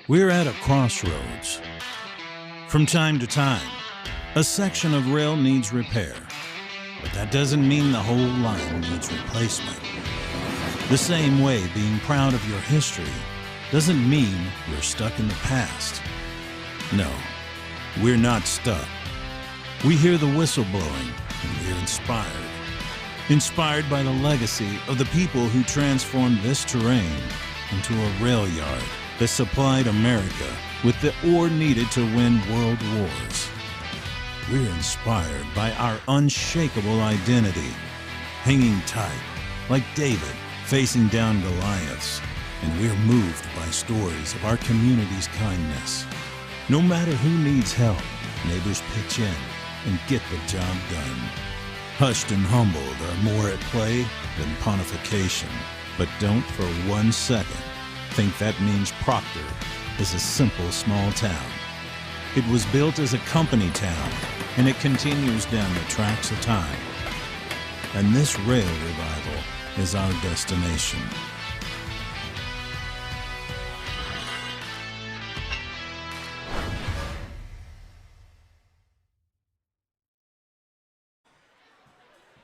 We're at a crossroads. From time to time, a section of rail needs repair, but that doesn't mean the whole line needs replacement. The same way being proud of your history doesn't mean you're stuck in the past. No, we're not stuck. We hear the whistle blowing and we're inspired. Inspired by the legacy of the people who transformed this terrain into a rail yard that supplied America with the ore needed to win world wars. We're inspired by our unshakable identity, hanging tight like David facing down Goliaths, and we're moved by stories of our community's kindness. No matter who needs help, neighbors pitch in and get the job done. Hushed and humbled are more at play than pontification, but don't for 1 second think that means Proctor is a simple small town. It was built as a company town, and it continues down the tracks of time. And this rail revival is our destination.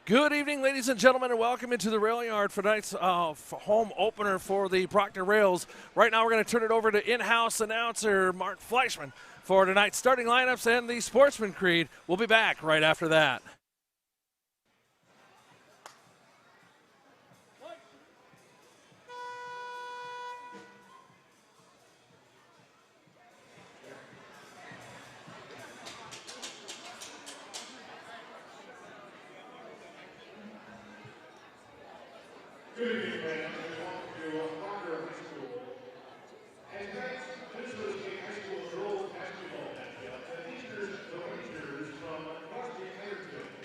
Good evening, ladies and gentlemen, and welcome into the rail yard for tonight's home opener for the Proctor Rails. Right now we're going to turn it over to in-house announcer Mark Fleischman for tonight's starting lineups and the Sportsman Creed. We'll be back right after that. Good evening, fans, and welcome to Proctor High School. As tonight's Minnesota State High School girls basketball matchup, the Easters join from Crosby-Ironton.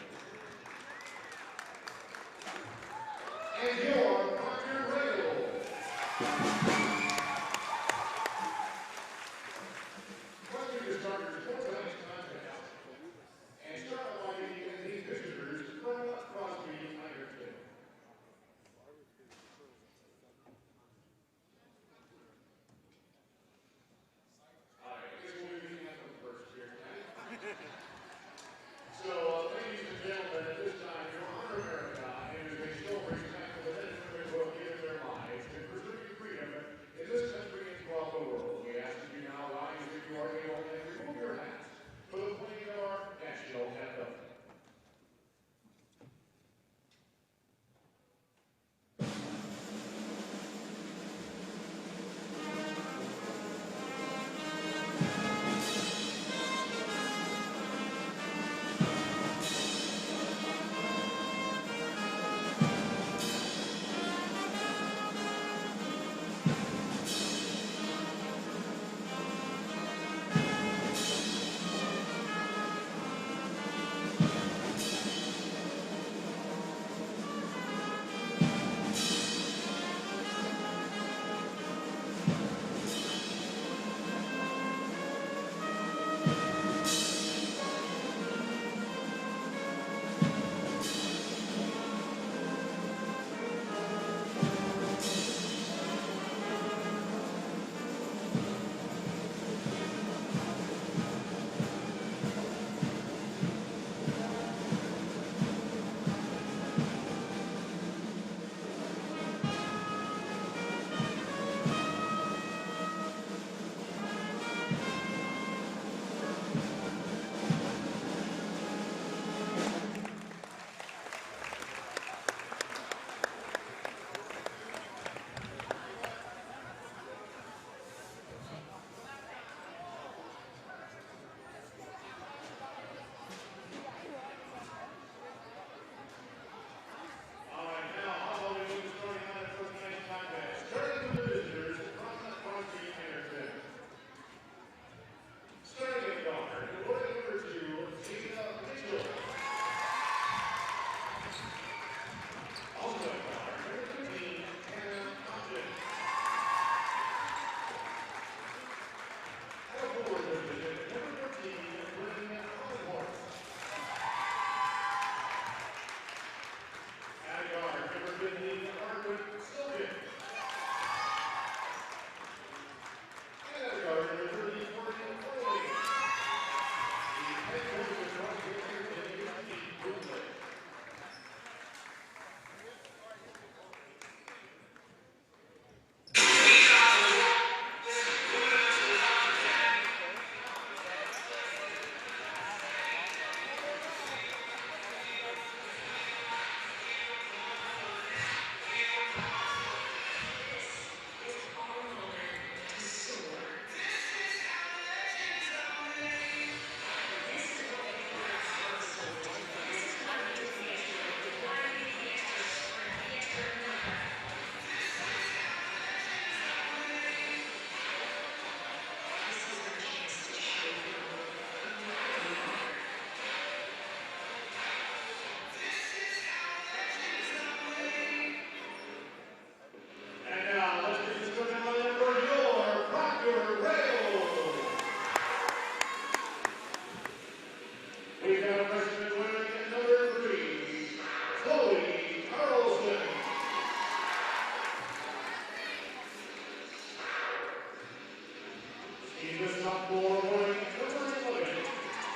the sophomore wearing number 11,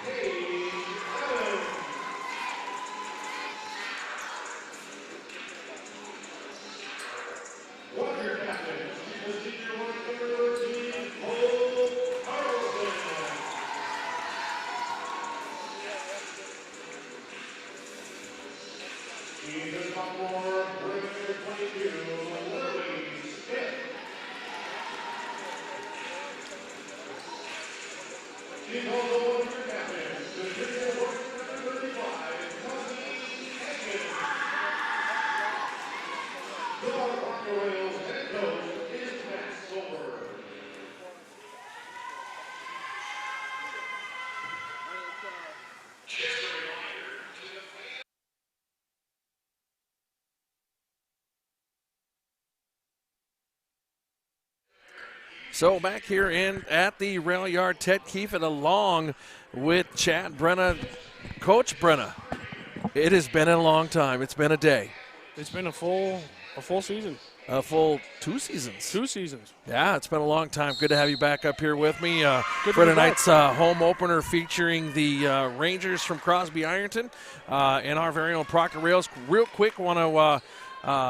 Paige Adams. Water captain, she's the senior wearing number 13, Cole Carlson. She's the sophomore wearing number 22, Lily Smith. She's also one of your captains, the junior wearing number 35, Crosby-Ironton. The Proctor Royals head coach is Matt Silver. So back here at the rail yard, Ted Keefe along with Chad Brenna. Coach Brenna, it has been a long time. It's been a day. It's been a full season. A full 2 seasons. 2 seasons. Yeah, it's been a long time. Good to have you back up here with me Good for to be tonight's home opener featuring the Rangers from Crosby-Ironton and our very own Proctor Rails. Real quick, want to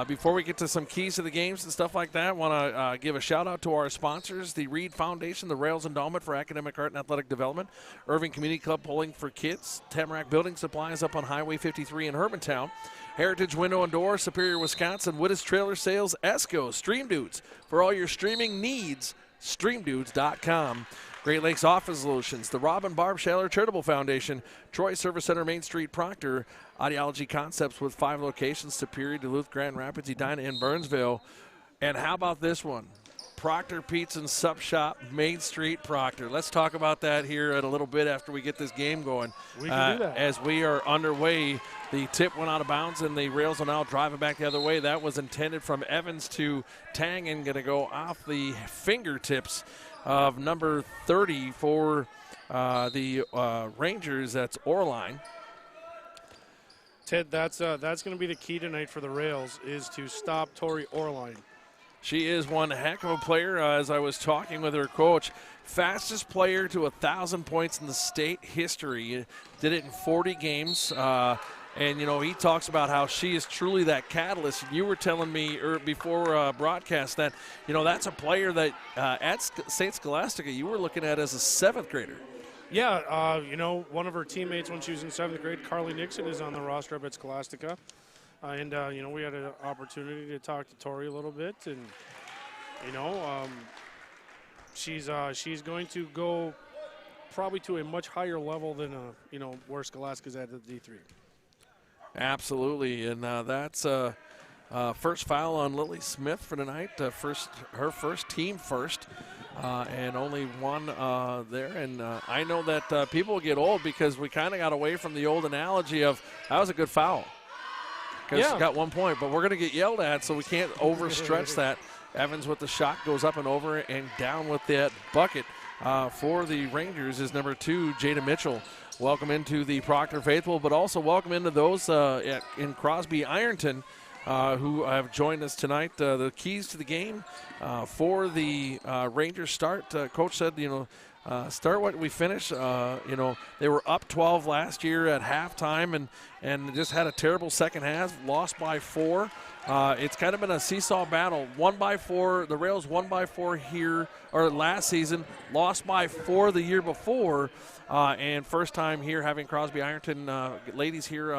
before we get to some keys to the games and stuff like that, want to give a shout out to our sponsors, the Reed Foundation, the Rails Endowment for Academic Art and Athletic Development, Irving Community Club Polling for Kids, Tamarack Building Supplies up on Highway 53 in Hermantown, Heritage Window and Door, Superior, Wisconsin, Wittes Trailer Sales, Esco, Stream Dudes. For all your streaming needs, streamdudes.com. Great Lakes Office Solutions, the Rob and Barb Shaler Charitable Foundation, Troy Service Center, Main Street, Proctor, Ideology Concepts with 5 locations, Superior, Duluth, Grand Rapids, Edina, and Burnsville. And how about this one? Proctor Pizza and Sup Shop, Main Street, Proctor. Let's talk about that here in a little bit after we get this game going. We can do that. As we are underway, the tip went out of bounds and the Rails are now driving back the other way. That was intended from Evans to Tang and going to go off the fingertips of number 30 for the Rangers. That's Orline. Ted, that's going to be the key tonight for the Rails, is to stop Tori Orline. She is one heck of a player, as I was talking with her coach. Fastest player to 1,000 points in the state history. Did it in 40 games. And, you know, he talks about how she is truly that catalyst. You were telling me before broadcast that, you know, that's a player that at St. Scholastica you were looking at as a 7th grader. Yeah, you know, one of her teammates when she was in 7th grade, Carly Nixon, is on the roster up at Scholastica. And, you know, we had an opportunity to talk to Tori a little bit. And, you know, she's going to go probably to a much higher level than, you know, where Scholastica's at the D3. Absolutely, and that's first foul on Lily Smith for tonight. Her first team first, and only one there. And I know that people get old because we kind of got away from the old analogy of that was a good foul because got 1 point, but we're going to get yelled at, so we can't overstretch that. Evans with the shot goes up and over and down with that bucket for the Rangers is number 2, Jada Mitchell. Welcome into the Proctor faithful, but also welcome into those in Crosby-Ironton who have joined us tonight. The keys to the game for the Rangers start. Coach said, you know, start what we finish. You know, they were up 12 last year at halftime and just had a terrible second half, lost by 4. It's kind of been a seesaw battle. 1-4. The Rails 1-4 here, or last season, lost by 4 the year before. And first time here having Crosby-Ironton ladies here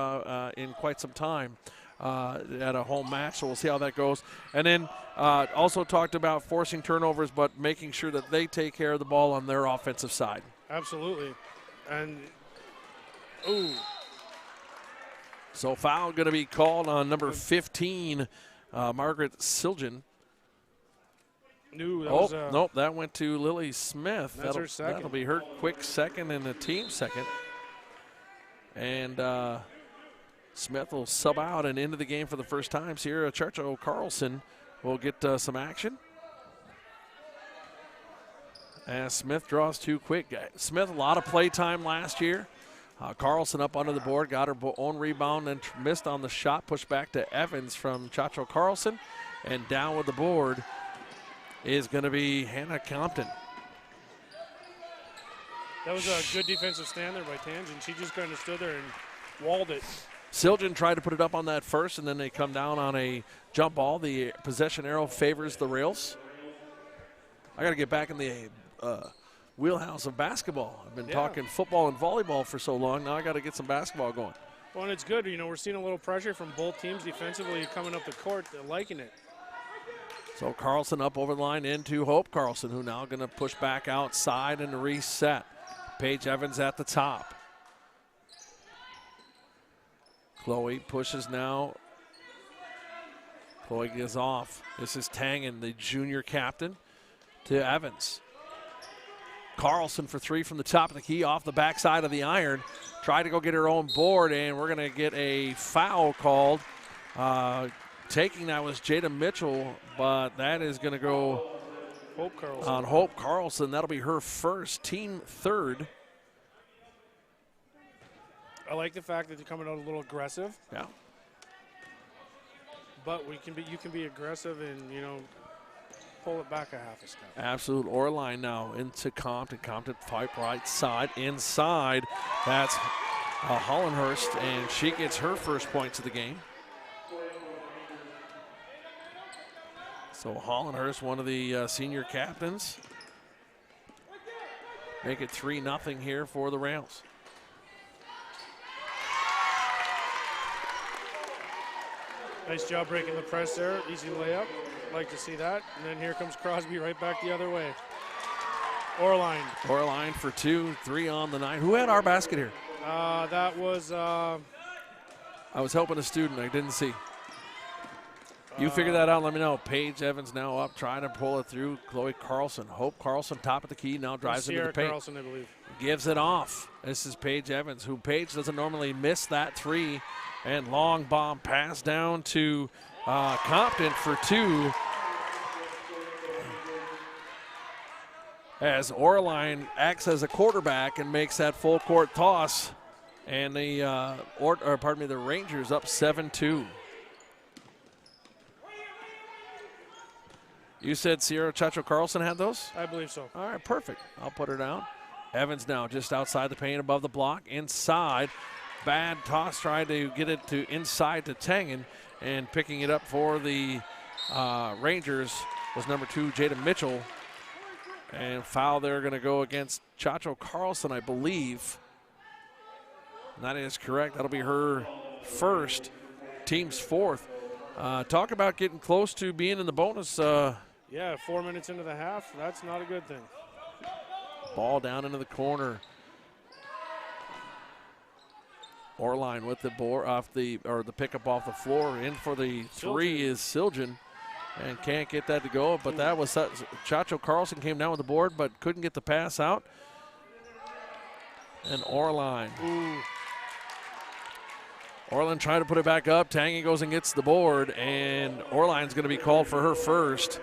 in quite some time at a home match, so we'll see how that goes. And then also talked about forcing turnovers, but making sure that they take care of the ball on their offensive side. Absolutely. And, ooh. So foul going to be called on number 15, Margaret Siljan. Nope, that went to Lily Smith. That's her second. That'll be her quick second and the team second. And Smith will sub out and into the game for the first time. Sierra Churchill Carlson will get some action. As Smith draws too quick. Smith, a lot of play time last year. Carlson up under the board, got her own rebound and missed on the shot, pushed back to Evans from Chacho Carlson. And down with the board is going to be Hannah Compton. That was a good defensive stand there by Tangent. She just kind of stood there and walled it. Siljan tried to put it up on that first, and then they come down on a jump ball. The possession arrow favors the Rails. I got to get back in the wheelhouse of basketball. I've been talking football and volleyball for so long. Now I got to get some basketball going. Well, and it's good. You know, we're seeing a little pressure from both teams defensively coming up the court. They're liking it. So Carlson up over the line into Hope Carlson, who now going to push back outside and reset. Paige Evans at the top. Chloe pushes now. Chloe gets off. This is Tangen, the junior captain, to Evans. Carlson for three from the top of the key off the backside of the iron. Tried to go get her own board, and we're going to get a foul called. Taking that was Jada Mitchell, but that is going to go on Hope Carlson. That'll be her first, team third. I like the fact that they're coming out a little aggressive. Yeah. But you can be aggressive and, you know, pull it back a half a step. Absolute Orline now into Compton. Compton pipe right side, inside. That's Hollenhurst, and she gets her first points of the game. So Hollenhurst, one of the senior captains. Make it 3-0 here for the Rails. Nice job breaking the press there. Easy layup. Like to see that. And then here comes Crosby right back the other way. Orline. Orline for 2, 3 on the night. Who had our basket here? That was... I was helping a student. I didn't see. You figure that out, let me know. Paige Evans now up, trying to pull it through. Chloe Carlson. Hope Carlson, top of the key, now drives into the paint. Carlson, I believe. Gives it off. This is Paige Evans, who Paige doesn't normally miss that three. And long bomb pass down to Compton for 2. As Orline acts as a quarterback and makes that full court toss. And the the Rangers up 7-2. You said Sierra Chacho Carlson had those? I believe so. All right, perfect. I'll put her down. Evans now just outside the paint, above the block, inside. Bad toss, trying to get it to inside to Tangen, and picking it up for the Rangers was number 2, Jada Mitchell. And foul there going to go against Chacho Carlson, I believe. And that is correct. That'll be her first, team's fourth. Talk about getting close to being in the bonus. Yeah, 4 minutes into the half. That's not a good thing. Ball down into the corner. Orline with the board off the pickup off the floor. In for the three is Siljan, and can't get that to go. But that was Chacho Carlson came down with the board, but couldn't get the pass out. And Orline. Orline trying to put it back up. Tangy goes and gets the board, and Orline's going to be called for her first.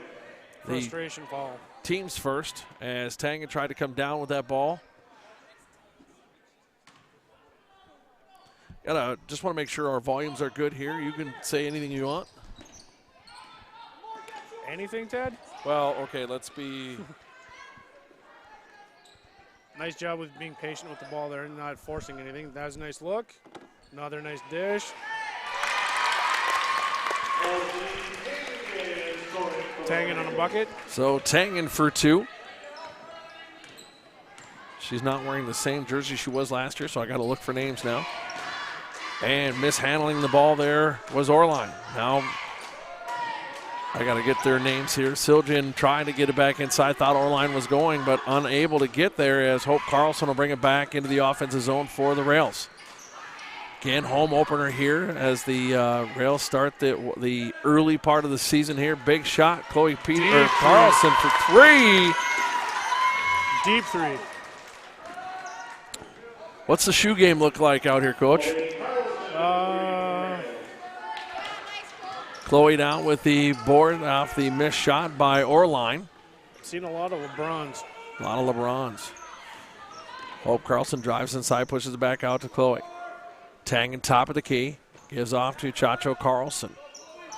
Frustration foul. Team's first, as Tangy tried to come down with that ball. Just want to make sure our volumes are good here. You can say anything you want. Anything, Ted? Well, okay, let's be. Nice job with being patient with the ball there and not forcing anything. That was a nice look. Another nice dish. Tangen on a bucket. So Tangen for 2. She's not wearing the same jersey she was last year, so I got to look for names now. And mishandling the ball there was Orline. Now I got to get their names here. Siljan trying to get it back inside. Thought Orline was going, but unable to get there, as Hope Carlson will bring it back into the offensive zone for the Rails. Again, home opener here as the Rails start the early part of the season here. Big shot, Chloe Carlson for 3. Deep 3. What's the shoe game look like out here, Coach? Chloe down with the board off the missed shot by Orline. Seen a lot of LeBrons. A lot of LeBrons. Hope Carlson drives inside, pushes it back out to Chloe. Tangen top of the key, gives off to Chacho Carlson.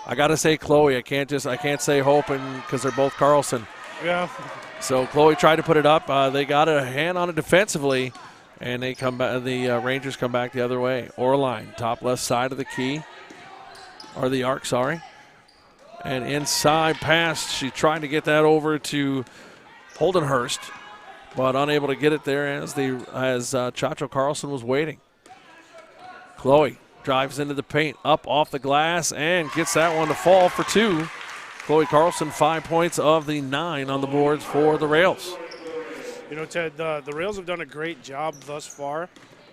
I got to say Chloe. I can't say Hope because they're both Carlson. Yeah. So Chloe tried to put it up. They got a hand on it defensively, and they come back. The Rangers come back the other way. Orline, top left side of the key, or the arc, sorry. And inside pass, she tried to get that over to Holdenhurst, but unable to get it there as Chacho Carlson was waiting. Chloe drives into the paint, up off the glass, and gets that one to fall for 2. Chloe Carlson, 5 points of the 9 on the boards for the Rails. You know, Ted, the Rails have done a great job thus far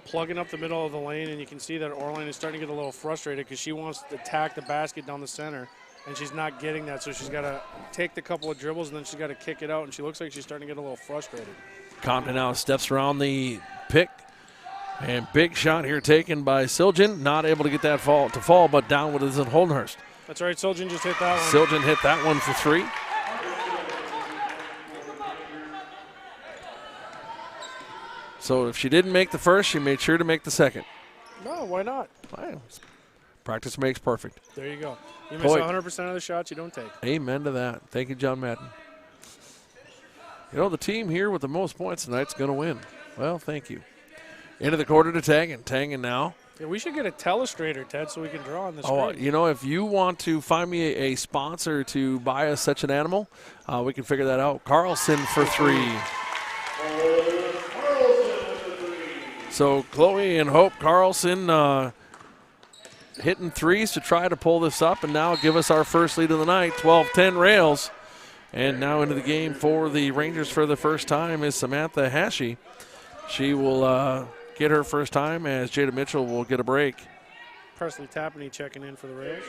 plugging up the middle of the lane, and you can see that Orline is starting to get a little frustrated because she wants to attack the basket down the center, and she's not getting that, so she's got to take the couple of dribbles, and then she's got to kick it out, and she looks like she's starting to get a little frustrated. Compton now steps around the pick, and big shot here taken by Siljan. Not able to get that to fall, but down with it is Holdenhurst. That's right, Siljan just hit that one. Siljan hit that one for 3. So if she didn't make the first, she made sure to make the second. No, why not? Wow. Practice makes perfect. There you go. You miss 100% of the shots you don't take. Amen to that. Thank you, John Madden. You know, the team here with the most points tonight is going to win. Well, thank you. Into the quarter to Tangen. Tangen now. Yeah, we should get a telestrator, Ted, so we can draw on the Oh, screen. you know, if you want to find me a sponsor to buy us such an animal, we can figure that out. Carlson for 3. So Chloe and Hope Carlson hitting threes to try to pull this up and now give us our first lead of the night, 12-10 Rails. And now into the game for the Rangers for the first time is Samantha Hashi. She will get her first time as Jada Mitchell will get a break. Presley Tapney checking in for the Rails.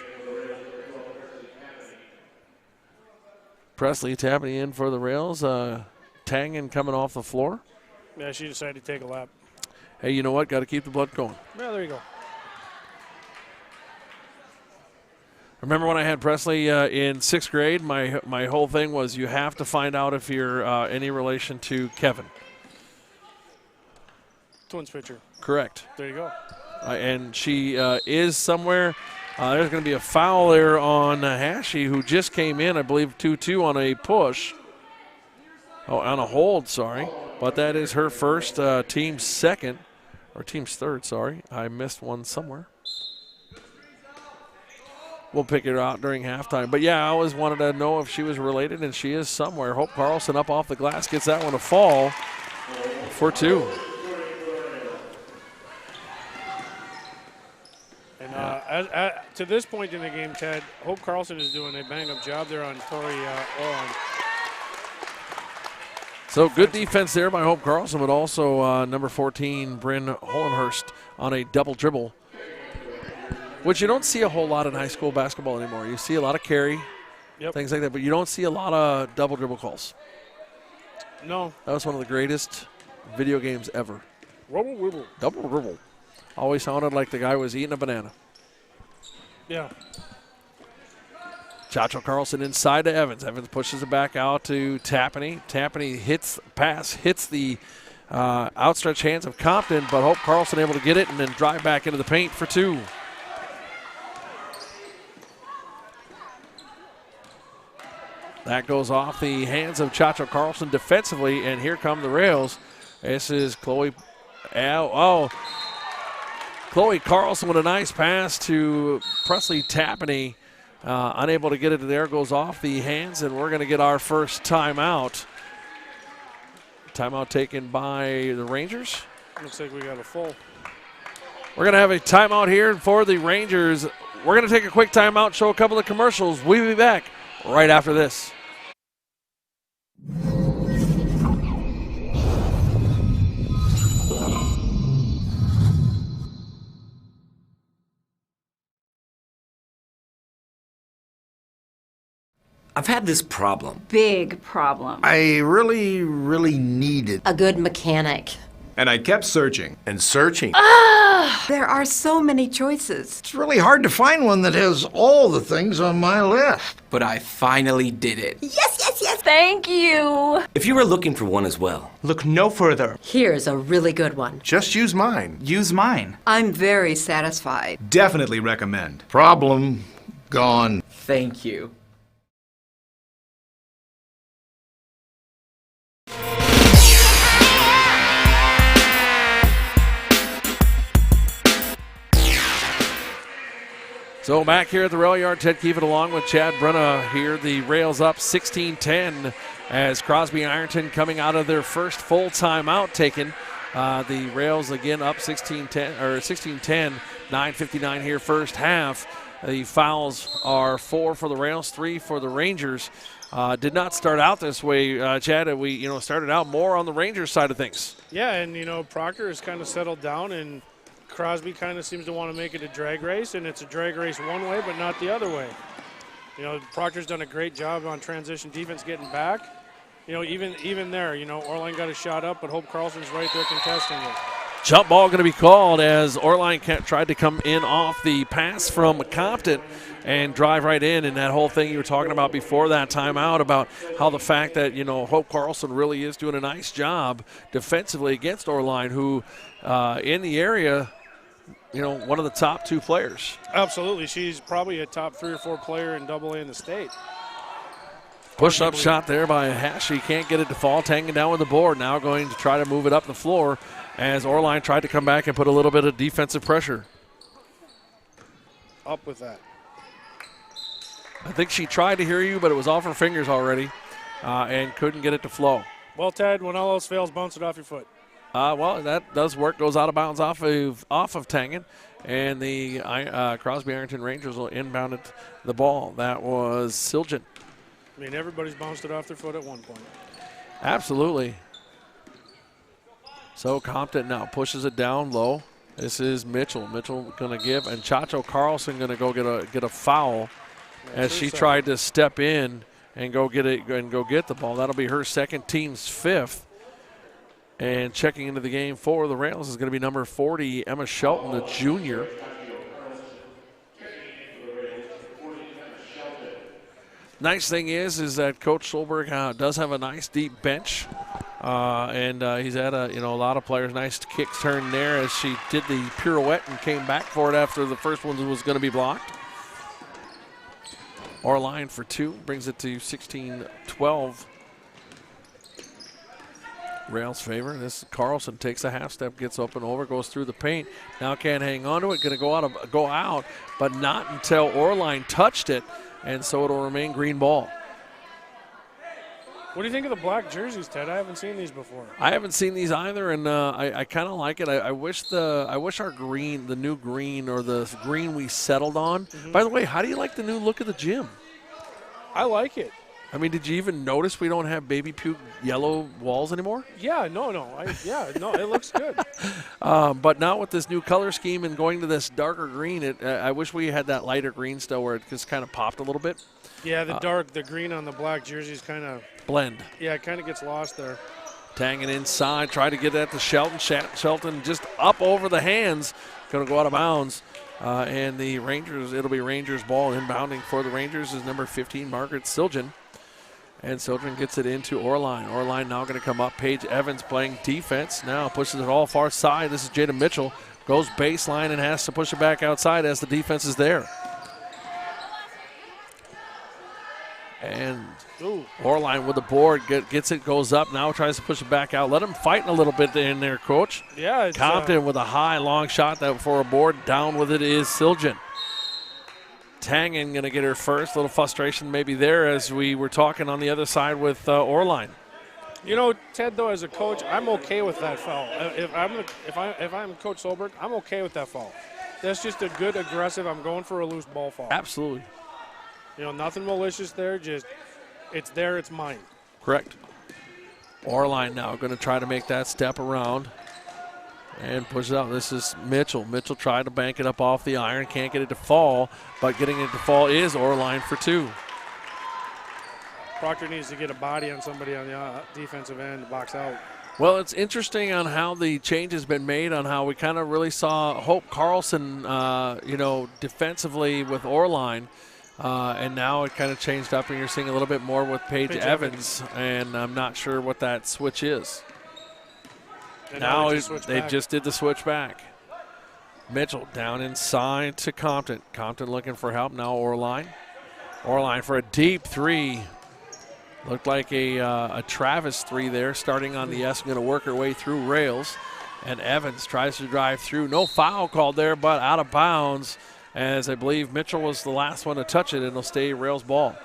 Presley Tapney in for the Rails. Tangen coming off the floor. Yeah, she decided to take a lap. Hey, you know what? Got to keep the blood going. Yeah, there you go. Remember when I had Presley in 6th grade? My whole thing was you have to find out if you're any relation to Kevin. Twins pitcher. Correct. There you go. And she is somewhere. There's going to be a foul there on Hashi, who just came in, I believe, 2-2 on a push. Oh, on a hold, sorry. But that is her first, team's second, or team's third, sorry. I missed one somewhere. We'll pick it out during halftime. But, yeah, I always wanted to know if she was related, and she is somewhere. Hope Carlson up off the glass gets that one to fall for 2. And to this point in the game, Ted, Hope Carlson is doing a bang-up job there on Tori Orline. So good defense there by Hope Carlson, but also number 14, Bryn Hollenhurst, on a double dribble, which you don't see a whole lot in high school basketball anymore. You see a lot of carry, things like that, but you don't see a lot of double dribble calls. No. That was one of the greatest video games ever. Wibble, wibble. Double dribble. Always sounded like the guy was eating a banana. Yeah. Chacho Carlson inside to Evans. Evans pushes it back out to Tapney. Tapney hits the outstretched hands of Compton, but Hope Carlson able to get it and then drive back into the paint for 2. That goes off the hands of Chacho Carlson defensively, and here come the Rails. This is Chloe. Chloe Carlson with a nice pass to Presley Tapney. Unable to get it there, goes off the hands, and we're going to get our first timeout. Timeout taken by the Rangers. Looks like we got a full. We're going to have a timeout here for the Rangers. We're going to take a quick timeout, show a couple of commercials. We'll be back right after this. I've had this problem. Big problem. I really needed A good mechanic. And I kept searching. And searching. There are so many choices. It's really hard to find one that has all the things on my list. But I finally did it. Yes, yes, yes. Thank you. If you were looking for one as well, look no further. Here's a really good one. Just use mine. Use mine. I'm very satisfied. Definitely recommend. Problem gone. thank you. So back here at the rail yard, Ted Kiewit along with Chad Brunna here. The Rails up 16-10 as Crosby-Ironton coming out of their first full timeout taken. The Rails again up 16-10, or 16-10, 9:59 here first half. The fouls are 4 for the Rails, 3 for the Rangers. Did not start out this way, Chad. We started out more on the Rangers side of things. Yeah, and Proctor has kind of settled down, and Crosby kind of seems to want to make it a drag race, and it's a drag race one way, but not the other way. Proctor's done a great job on transition defense getting back. Even there, Orline got a shot up, but Hope Carlson's right there contesting it. Jump ball going to be called as Orline tried to come in off the pass from Compton and drive right in. And that whole thing you were talking about before that timeout about how the fact that, Hope Carlson really is doing a nice job defensively against Orline, who in the area, one of the top 2 players. Absolutely. She's probably a top 3 or 4 player in AA in the state. Push-up shot there by Hash. She can't get it to fall. Hanging down with the board. Now going to try to move it up the floor as Orline tried to come back and put a little bit of defensive pressure. Up with that. I think she tried to hear you, but it was off her fingers already and couldn't get it to flow. Well, Ted, when all else fails, bounce it off your foot. Well, that does work. Goes out of bounds off of Tangen, and the Crosby-Ironton Rangers will inbound it the ball. That was Siljan. Everybody's bounced it off their foot at one point. Absolutely. So Compton now pushes it down low. This is Mitchell. Mitchell going to give, and Chacho Carlson going to go get a foul as she tried to step in and go get the ball. That'll be her second, team's 5th. And checking into the game for the Rails is going to be number 40, Emma Shelton, the junior. Nice thing is that Coach Solberg does have a nice deep bench, and he's had a lot of players. Nice kick turn there as she did the pirouette and came back for it after the first one was going to be blocked. Orline for 2 brings it to 16-12. Rails favor. This Carlson takes a half step, gets up and over, goes through the paint. Now can't hang on to it. Going to go out, but not until Orline touched it. And so it'll remain green ball. What do you think of the black jerseys, Ted? I haven't seen these before. I haven't seen these either, and I kind of like it. I wish our green, the new green, or the green we settled on. By the way, how do you like the new look of the gym? I like it. Did you even notice we don't have baby puke yellow walls anymore? Yeah, no, it looks good. But now with this new color scheme and going to this darker green, I wish we had that lighter green still where it just kind of popped a little bit. Yeah, the green on the black jerseys kind of blend. Yeah, it kind of gets lost there. Tanging inside, try to get that to Shelton. Shelton just up over the hands, going to go out of bounds. And the Rangers, it'll be Rangers ball. Inbounding for the Rangers is number 15, Margaret Siljan. And Siljan gets it into Orline. Orline now going to come up. Paige Evans playing defense. Now pushes it all far side. This is Jada Mitchell. Goes baseline and has to push it back outside as the defense is there. And Orline with the board. Gets it, goes up. Now tries to push it back out. Let him fight a little bit in there, Coach. Yeah. Compton with a high, long shot that for a board. Down with it is Siljan. Tangen going to get her first. A little frustration maybe there as we were talking on the other side with Orline. Ted, though, as a coach, I'm okay with that foul. If I'm Coach Solberg, I'm okay with that foul. That's just a good aggressive. I'm going for a loose ball foul. Absolutely. Nothing malicious there. Just it's there. It's mine. Correct. Orline now going to try to make that step around. And push it out. This is Mitchell. Mitchell tried to bank it up off the iron. Can't get it to fall, but getting it to fall is Orline for 2. Proctor needs to get a body on somebody on the defensive end to box out. Well, it's interesting on how the change has been made on how we kind of really saw Hope Carlson, defensively with Orline. And now it kind of changed up, and you're seeing a little bit more with Paige Evans, and I'm not sure what that switch is. And now they just did the switch back. Mitchell down inside to Compton. Compton looking for help. Now Orline. Orline for a deep 3. Looked like a Travis 3 there, starting on the S, going to work her way through Rails. And Evans tries to drive through. No foul called there, but out of bounds as I believe Mitchell was the last one to touch it, and it'll stay Rails ball.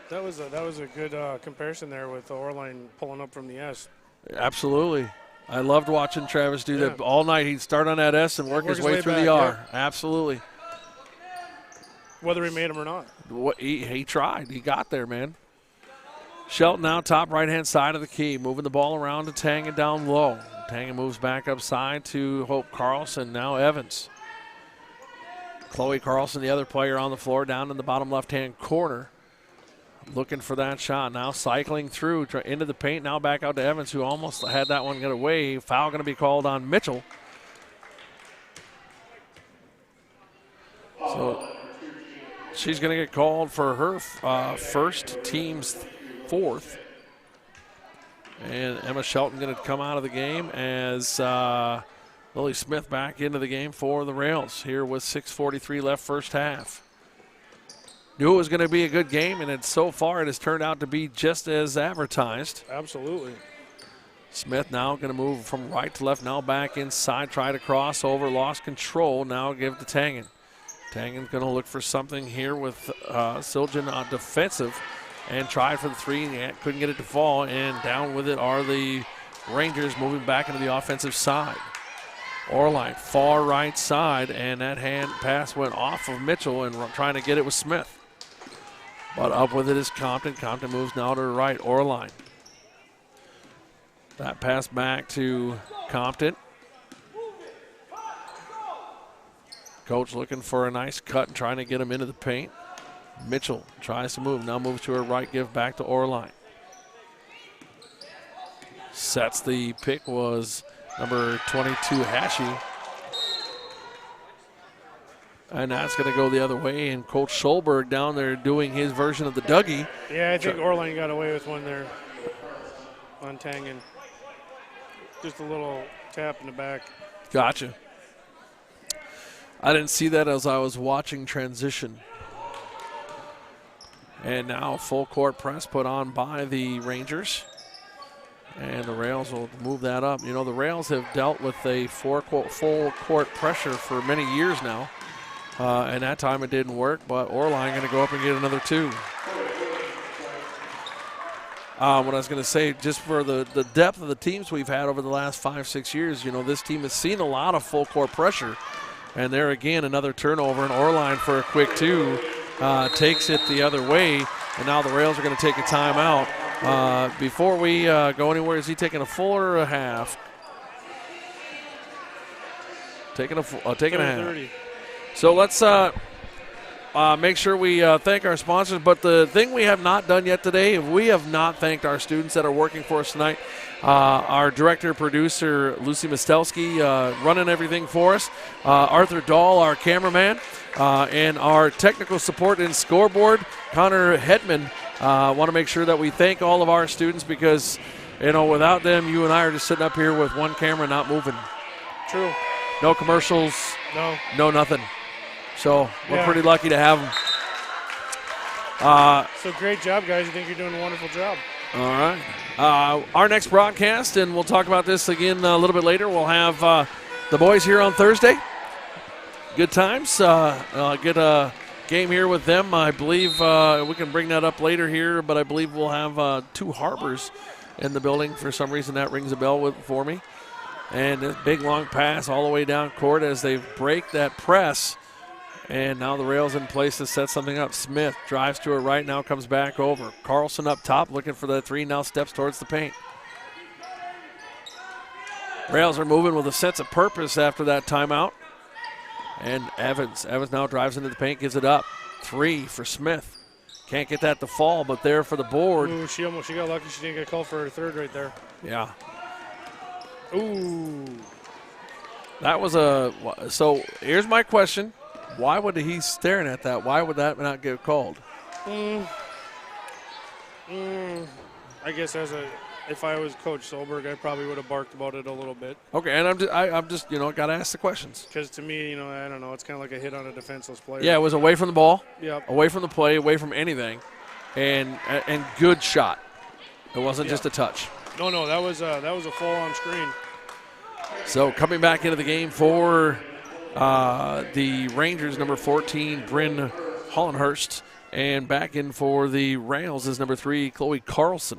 That was a good comparison there with Orline pulling up from the S. Absolutely. I loved watching Travis do that all night. He'd start on that S and work his way through the R. Absolutely. Whether he made him or not. He tried. He got there, man. Shelton now top right-hand side of the key, moving the ball around to Tangen down low. Tangen moves back upside to Hope Carlson, now Evans. Chloe Carlson, the other player on the floor, down in the bottom left-hand corner. Looking for that shot. Now cycling through into the paint. Now back out to Evans, who almost had that one get away. Foul going to be called on Mitchell. So she's going to get called for her first, team's fourth. And Emma Shelton going to come out of the game as Lily Smith back into the game for the Rails here with 6:43 left first half. Knew it was going to be a good game, and so far it has turned out to be just as advertised. Absolutely. Smith now going to move from right to left, now back inside, try to cross over, lost control, now give to Tangen. Tangen's going to look for something here with Siljan on defensive and tried for the three, and couldn't get it to fall, and down with it are the Rangers moving back into the offensive side. Orline, far right side, and that hand pass went off of Mitchell and trying to get it with Smith. But up with it is Compton. Compton moves now to the right. Orline. That pass back to Compton. Coach looking for a nice cut and trying to get him into the paint. Mitchell tries to move. Now moves to her right, give back to Orline. Sets the pick was number 22, Hashi. And that's going to go the other way. And Coach Schulberg down there doing his version of the Dougie. Yeah, I think Orline got away with one there on Tangen. Just a little tap in the back. Gotcha. I didn't see that as I was watching transition. And now full court press put on by the Rangers. And the Rails will move that up. You know, the Rails have dealt with a full court pressure for many years now. And that time it didn't work, but Orline going to go up and get another two. What I was going to say, just for the depth of the teams we've had over the last 5-6 years, you know, this team has seen a lot of full court pressure. And there again, another turnover, and Orline for a quick two takes it the other way. And now the Rails are going to take a timeout. Before we go anywhere, is he taking a full or a half? Taking a half. 30. So let's make sure we thank our sponsors. But the thing we have not done yet today, we have not thanked our students that are working for us tonight. Our director, producer, Lucy Mostelski, running everything for us. Arthur Dahl, our cameraman. And our technical support and scoreboard, Connor Hedman. Want to make sure that we thank all of our students because, you know, without them, you and I are just sitting up here with one camera not moving. True. No commercials. No nothing. So we're pretty lucky to have them. So great job, guys. I think you're doing a wonderful job. All right. Our next broadcast, and we'll talk about this again a little bit later, we'll have the boys here on Thursday. Good times. Get a game here with them. I believe we can bring that up later here, but I believe we'll have two Harbors in the building. For some reason, that rings a bell for me. And this big long pass all the way down court as they break that press. And now the Rails in place to set something up. Smith drives to her right, now comes back over. Carlson up top looking for the three, now steps towards the paint. Rails are moving with a sense of purpose after that timeout. And Evans now drives into the paint, gives it up. Three for Smith. Can't get that to fall, but there for the board. Ooh, she got lucky she didn't get called for her third right there. Yeah. Ooh. That was so here's my question. Why would he staring at that? Why would that not get called? I guess if I was Coach Solberg, I probably would have barked about it a little bit. Okay, and I'm just got to ask the questions. Because to me, I don't know, it's kind of like a hit on a defenseless player. Yeah, it was away from the ball. Yep. Away from the play, away from anything, and good shot. It wasn't just a touch. No, that was a full-on screen. So coming back into the game for the Rangers, number 14, Bryn Hollenhurst. And back in for the Rails is number 3, Chloe Carlson.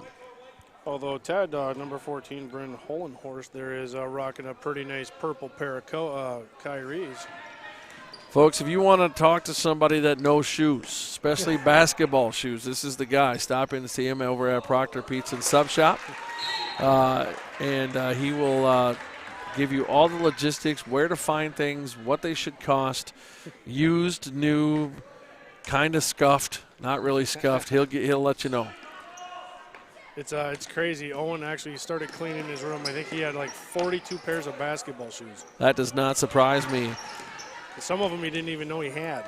Although Tad, number 14, Bryn Hollenhorst, there is rocking a pretty nice purple pair of Kyries. Folks, if you want to talk to somebody that knows shoes, especially basketball shoes, this is the guy. Stop in and see him over at Proctor Pizza and Sub Shop. And he will give you all the logistics, where to find things, what they should cost, used, new, kind of scuffed, not really scuffed. He'll let you know. It's crazy. Owen actually started cleaning his room. I think he had like 42 pairs of basketball shoes. That does not surprise me. Some of them he didn't even know he had.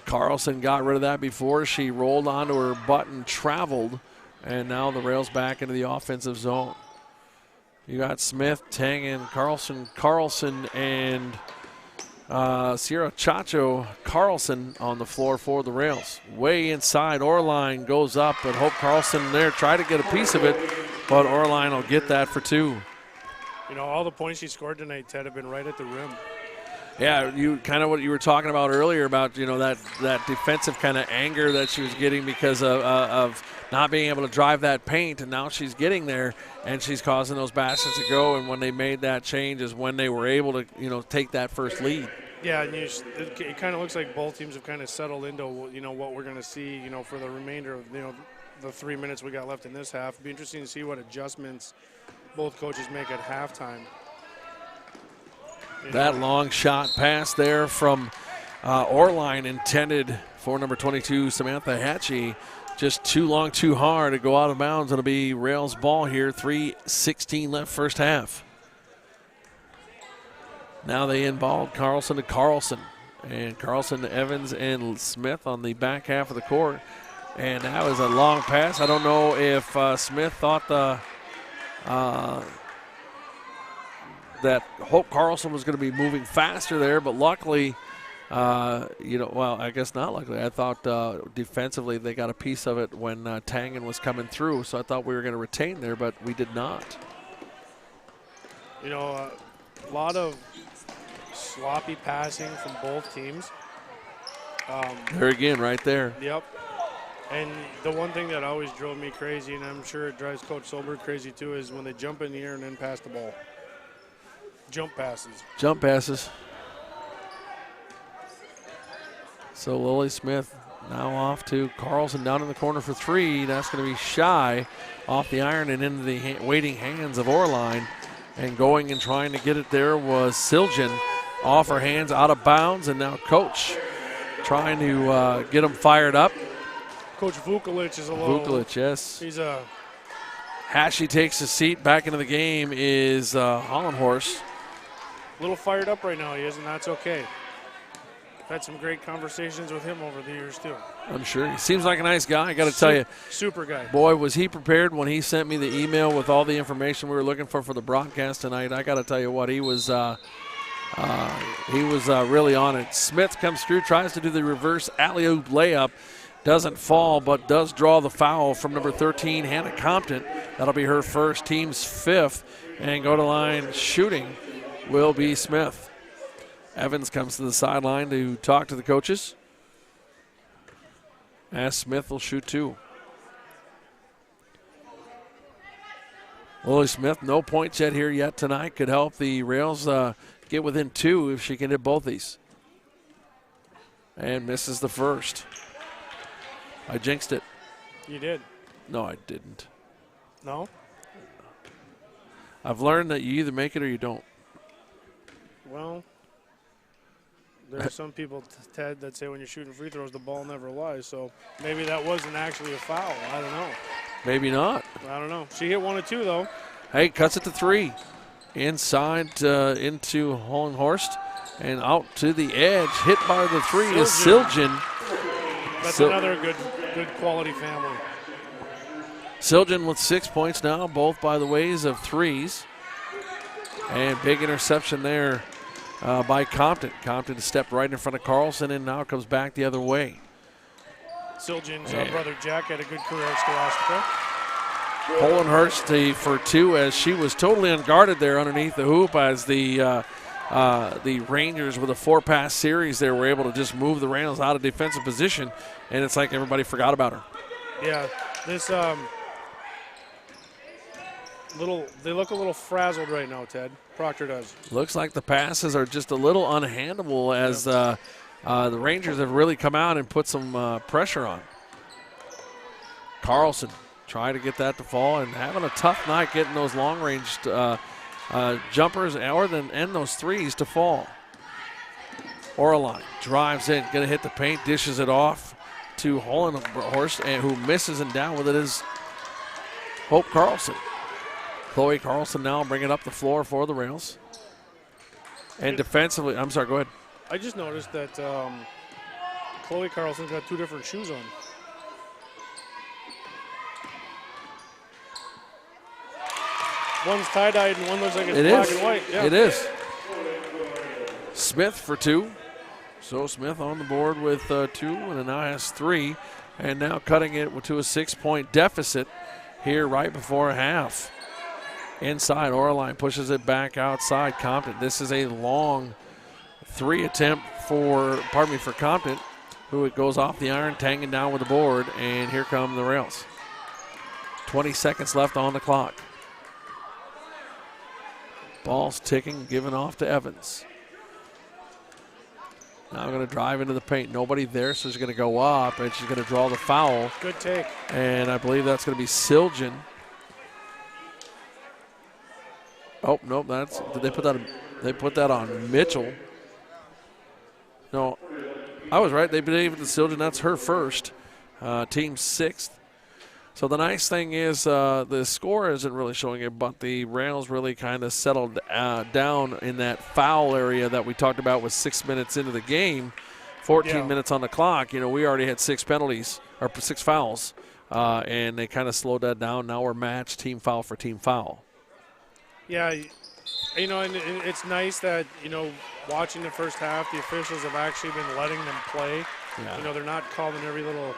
Carlson got rid of that before she rolled onto her butt and traveled, and now the Rails back into the offensive zone. You got Smith, Tangen, Carlson, and Sierra Chacho Carlson on the floor for the Rails. Way inside, Orline goes up, but Hope Carlson there tried to get a piece of it, but Orline will get that for 2. You know, all the points she scored tonight, Ted, have been right at the rim. Yeah, you kind of what you were talking about earlier about, you know, that defensive kind of anger that she was getting because of not being able to drive that paint, and now she's getting there and she's causing those baskets to go. And when they made that change is when they were able to, you know, take that first lead. Yeah, and it kind of looks like both teams have kind of settled into, you know, what we're going to see, you know, for the remainder of, you know, the 3 minutes we got left in this half. It'd be interesting to see what adjustments both coaches make at halftime. That long shot pass there from Orline intended for number 22, Samantha Hatchie. Just too long, too hard to go out of bounds. It'll be Rails ball here. 3:16 left first half. Now they inball Carlson to Carlson. And Carlson to Evans and Smith on the back half of the court. And that was a long pass. I don't know if Smith thought that Hope Carlson was going to be moving faster there, but luckily, well, I guess not luckily. I thought defensively they got a piece of it when Tangen was coming through, so I thought we were going to retain there, but we did not. You know, a lot of sloppy passing from both teams. There again, right there. Yep. And the one thing that always drove me crazy, and I'm sure it drives Coach Solberg crazy too, is when they jump in the air and then pass the ball. Jump passes. Jump passes. So Lily Smith now off to Carlson down in the corner for 3. That's going to be shy off the iron and into the waiting hands of Orline. And going and trying to get it there was Siljan. Off her hands, out of bounds, and now Coach trying to get them fired up. Coach Vukolich is a little. Vukolich, yes. He's a. Hatchie takes a seat. Back into the game is Hollenhorst. A little fired up right now, he is, and that's okay. I've had some great conversations with him over the years, too. I'm sure. He seems like a nice guy, I got to tell you. Super guy. Boy, was he prepared when he sent me the email with all the information we were looking for the broadcast tonight. I got to tell you what, he was really on it. Smith comes through, tries to do the reverse alley-oop layup. Doesn't fall, but does draw the foul from number 13, Hannah Compton. That'll be her first, team's 5th. And go to line shooting will be Smith. Evans comes to the sideline to talk to the coaches. As Smith will shoot 2. Lily Smith, no points yet here yet tonight. Could help the Rails get within 2 if she can hit both these. And misses the first. I jinxed it. You did? No, I didn't. No? I've learned that you either make it or you don't. Well, there are some people, Ted, that say when you're shooting free throws, the ball never lies. So maybe that wasn't actually a foul. I don't know. Maybe not. I don't know. She hit 1 of 2, though. Hey, cuts it to 3. Inside into Hollenhorst and out to the edge. Hit by the 3 is Siljan. That's another good quality family. Siljan with 6 points now, both by the ways of 3s. And big interception there by Compton. Compton stepped right in front of Carlson and now comes back the other way. Siljan's brother Jack had a good career at Scholastica. Hollenhurst for 2 as she was totally unguarded there underneath the hoop as the the Rangers with a 4-pass series there were able to just move the Rails out of defensive position, and it's like everybody forgot about her. Yeah, this they look a little frazzled right now, Ted. Proctor does. Looks like the passes are just a little unhandleable as the Rangers have really come out and put some pressure on. Carlson trying to get that to fall and having a tough night getting those long-range jumpers and those threes to fall. Orline drives in, going to hit the paint, dishes it off to Hollenhorst, and who misses, and down with it is Hope Carlson. Chloe Carlson now bringing up the floor for the Rails. And defensively, I'm sorry, go ahead. I just noticed that Chloe Carlson's got 2 different shoes on. One's tie-dyed and one looks like it's black and white. Yeah. It is. Smith for 2. So Smith on the board with 2, and it now has 3. And now cutting it to a 6-point deficit here right before half. Inside, Orline pushes it back outside Compton. This is a long 3 attempt for Compton, who it goes off the iron, tanging down with the board, and here come the Rails. 20 seconds left on the clock. Ball's ticking, given off to Evans. Now going to drive into the paint. Nobody there, so she's going to go up, and she's going to draw the foul. Good take. And I believe that's going to be Siljan. Oh, nope, did they put that on Mitchell? No, I was right. They believe that Siljan, that's her first. Team 6th. So the nice thing is the score isn't really showing it, but the Rails really kind of settled down in that foul area that we talked about with 6 minutes into the game, 14 minutes on the clock. You know, we already had 6 penalties, or 6 fouls, and they kind of slowed that down. Now we're matched team foul for team foul. Yeah, you know, and it's nice that, you know, watching the first half, the officials have actually been letting them play. Yeah. You know, they're not calling every little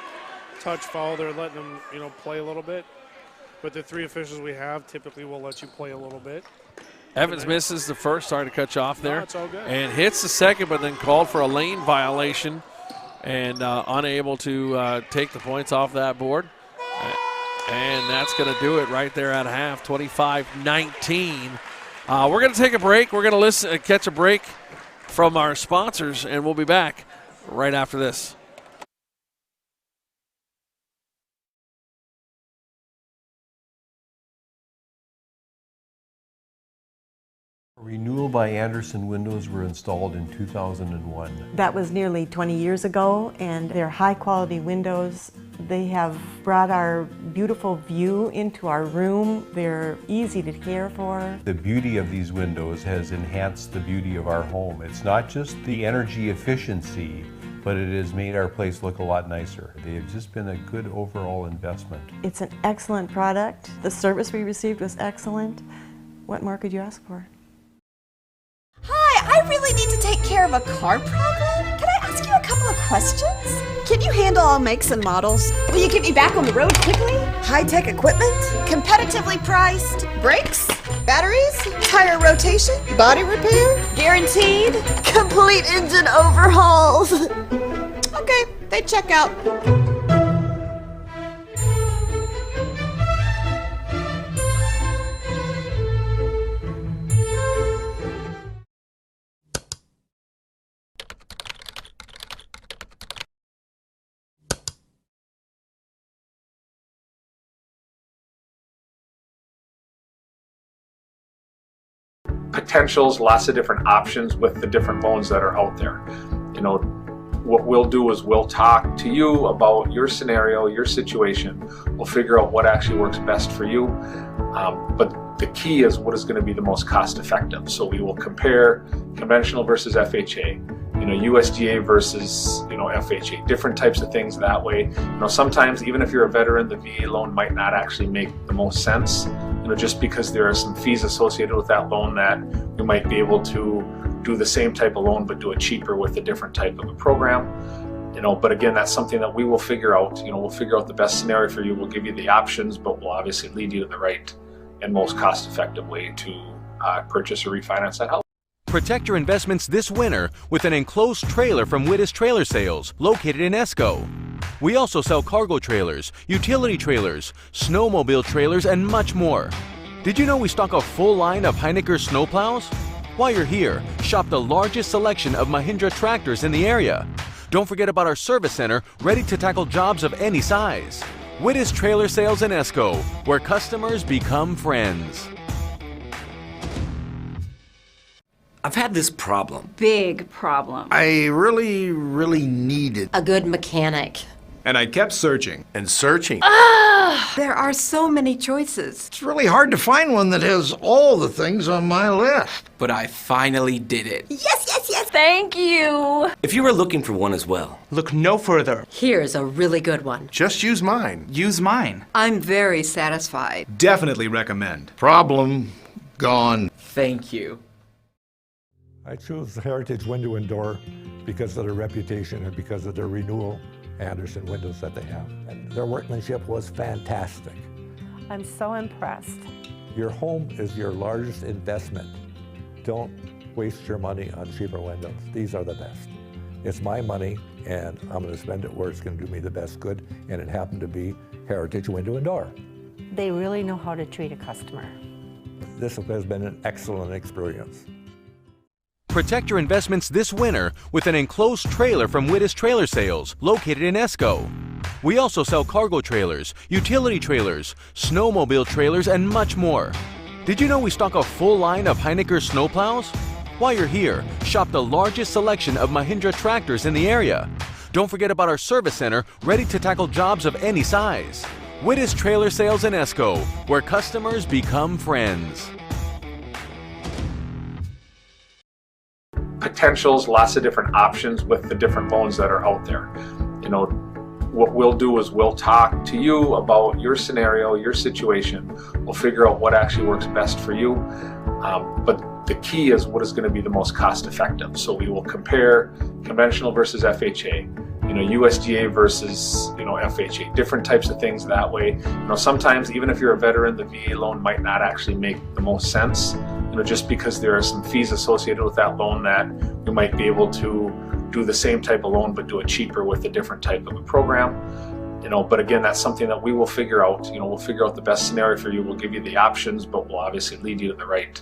touch foul. They're letting them, you know, play a little bit. But the 3 officials we have typically will let you play a little bit. Evans misses the first, sorry to cut you off there. No, it's all good. And hits the second, but then called for a lane violation and unable to take the points off that board. And that's going to do it right there at half, 25-19. We're going to take a break. We're going to catch a break from our sponsors, and we'll be back right after this. Renewal by Anderson windows were installed in 2001. That was nearly 20 years ago, and they're high-quality windows. They have brought our beautiful view into our room. They're easy to care for. The beauty of these windows has enhanced the beauty of our home. It's not just the energy efficiency, but it has made our place look a lot nicer. They have just been a good overall investment. It's an excellent product. The service we received was excellent. What more could you ask for? Hi, I really need to take care of a car problem. Can I ask you a couple of questions? Can you handle all makes and models? Will you get me back on the road quickly? High-tech equipment? Competitively priced? Brakes? Batteries? Tire rotation? Body repair? Guaranteed? Complete engine overhauls? Okay, they check out. Potentials, lots of different options with the different loans that are out there. You know, what we'll do is we'll talk to you about your scenario, your situation. We'll figure out what actually works best for you. But the key is what is going to be the most cost effective. So we will compare conventional versus FHA, you know, USDA versus, you know, FHA, different types of things that way. You know, sometimes even if you're a veteran, the VA loan might not actually make the most sense, you know, just because there are some fees associated with that loan that we might be able to do the same type of loan but do it cheaper with a different type of a program. You know, but again, that's something that we will figure out. You know, we'll figure out the best scenario for you. We'll give you the options, but we'll obviously lead you to the right and most cost-effective way to purchase or refinance that house. Protect your investments this winter with an enclosed trailer from Wittes Trailer Sales, located in Esco. We also sell cargo trailers, utility trailers, snowmobile trailers, and much more. Did you know we stock a full line of Heinecker snowplows? While you're here, shop the largest selection of Mahindra tractors in the area. Don't forget about our service center, ready to tackle jobs of any size. Wittes Trailer Sales in Esco, where customers become friends. I've had this problem. Big problem. I really needed A good mechanic. And I kept searching. and searching. There are so many choices. It's really hard to find one that has all the things on my list. But I finally did it. Yes. Thank you. If you were looking for one as well, Look no further. Here's a really good one. Just use mine. Use mine. I'm very satisfied. Definitely recommend. Problem gone. thank you. I chose Heritage Window and Door because of their reputation and because of their renewal Anderson windows that they have. And their workmanship was fantastic. I'm so impressed. Your home is your largest investment. Don't waste your money on cheaper windows. These are the best. It's my money, and I'm going to spend it where it's going to do me the best good, and it happened to be Heritage Window and Door. They really know how to treat a customer. This has been an excellent experience. Protect your investments this winter with an enclosed trailer from Wittes Trailer Sales, located in Esco. We also sell cargo trailers, utility trailers, snowmobile trailers, and much more. Did you know we stock a full line of Heinecker snowplows? While you're here, shop the largest selection of Mahindra tractors in the area. Don't forget about our service center, ready to tackle jobs of any size. Wittes Trailer Sales in Esco, where customers become friends. Potentials, lots of different options with the different loans that are out there. You know, what we'll do is we'll talk to you about your scenario, your situation. We'll figure out what actually works best for you. But the key is what is going to be the most cost effective. So we will compare conventional versus FHA, USDA versus, FHA, different types of things that way. Sometimes even if you're a veteran, the VA loan might not actually make the most sense, just because there are some fees associated with that loan that we might be able to do the same type of loan but do it cheaper with a different type of a program. But again, that's something that we will figure out. We'll figure out the best scenario for you. We'll give you the options, but we'll obviously lead you to the right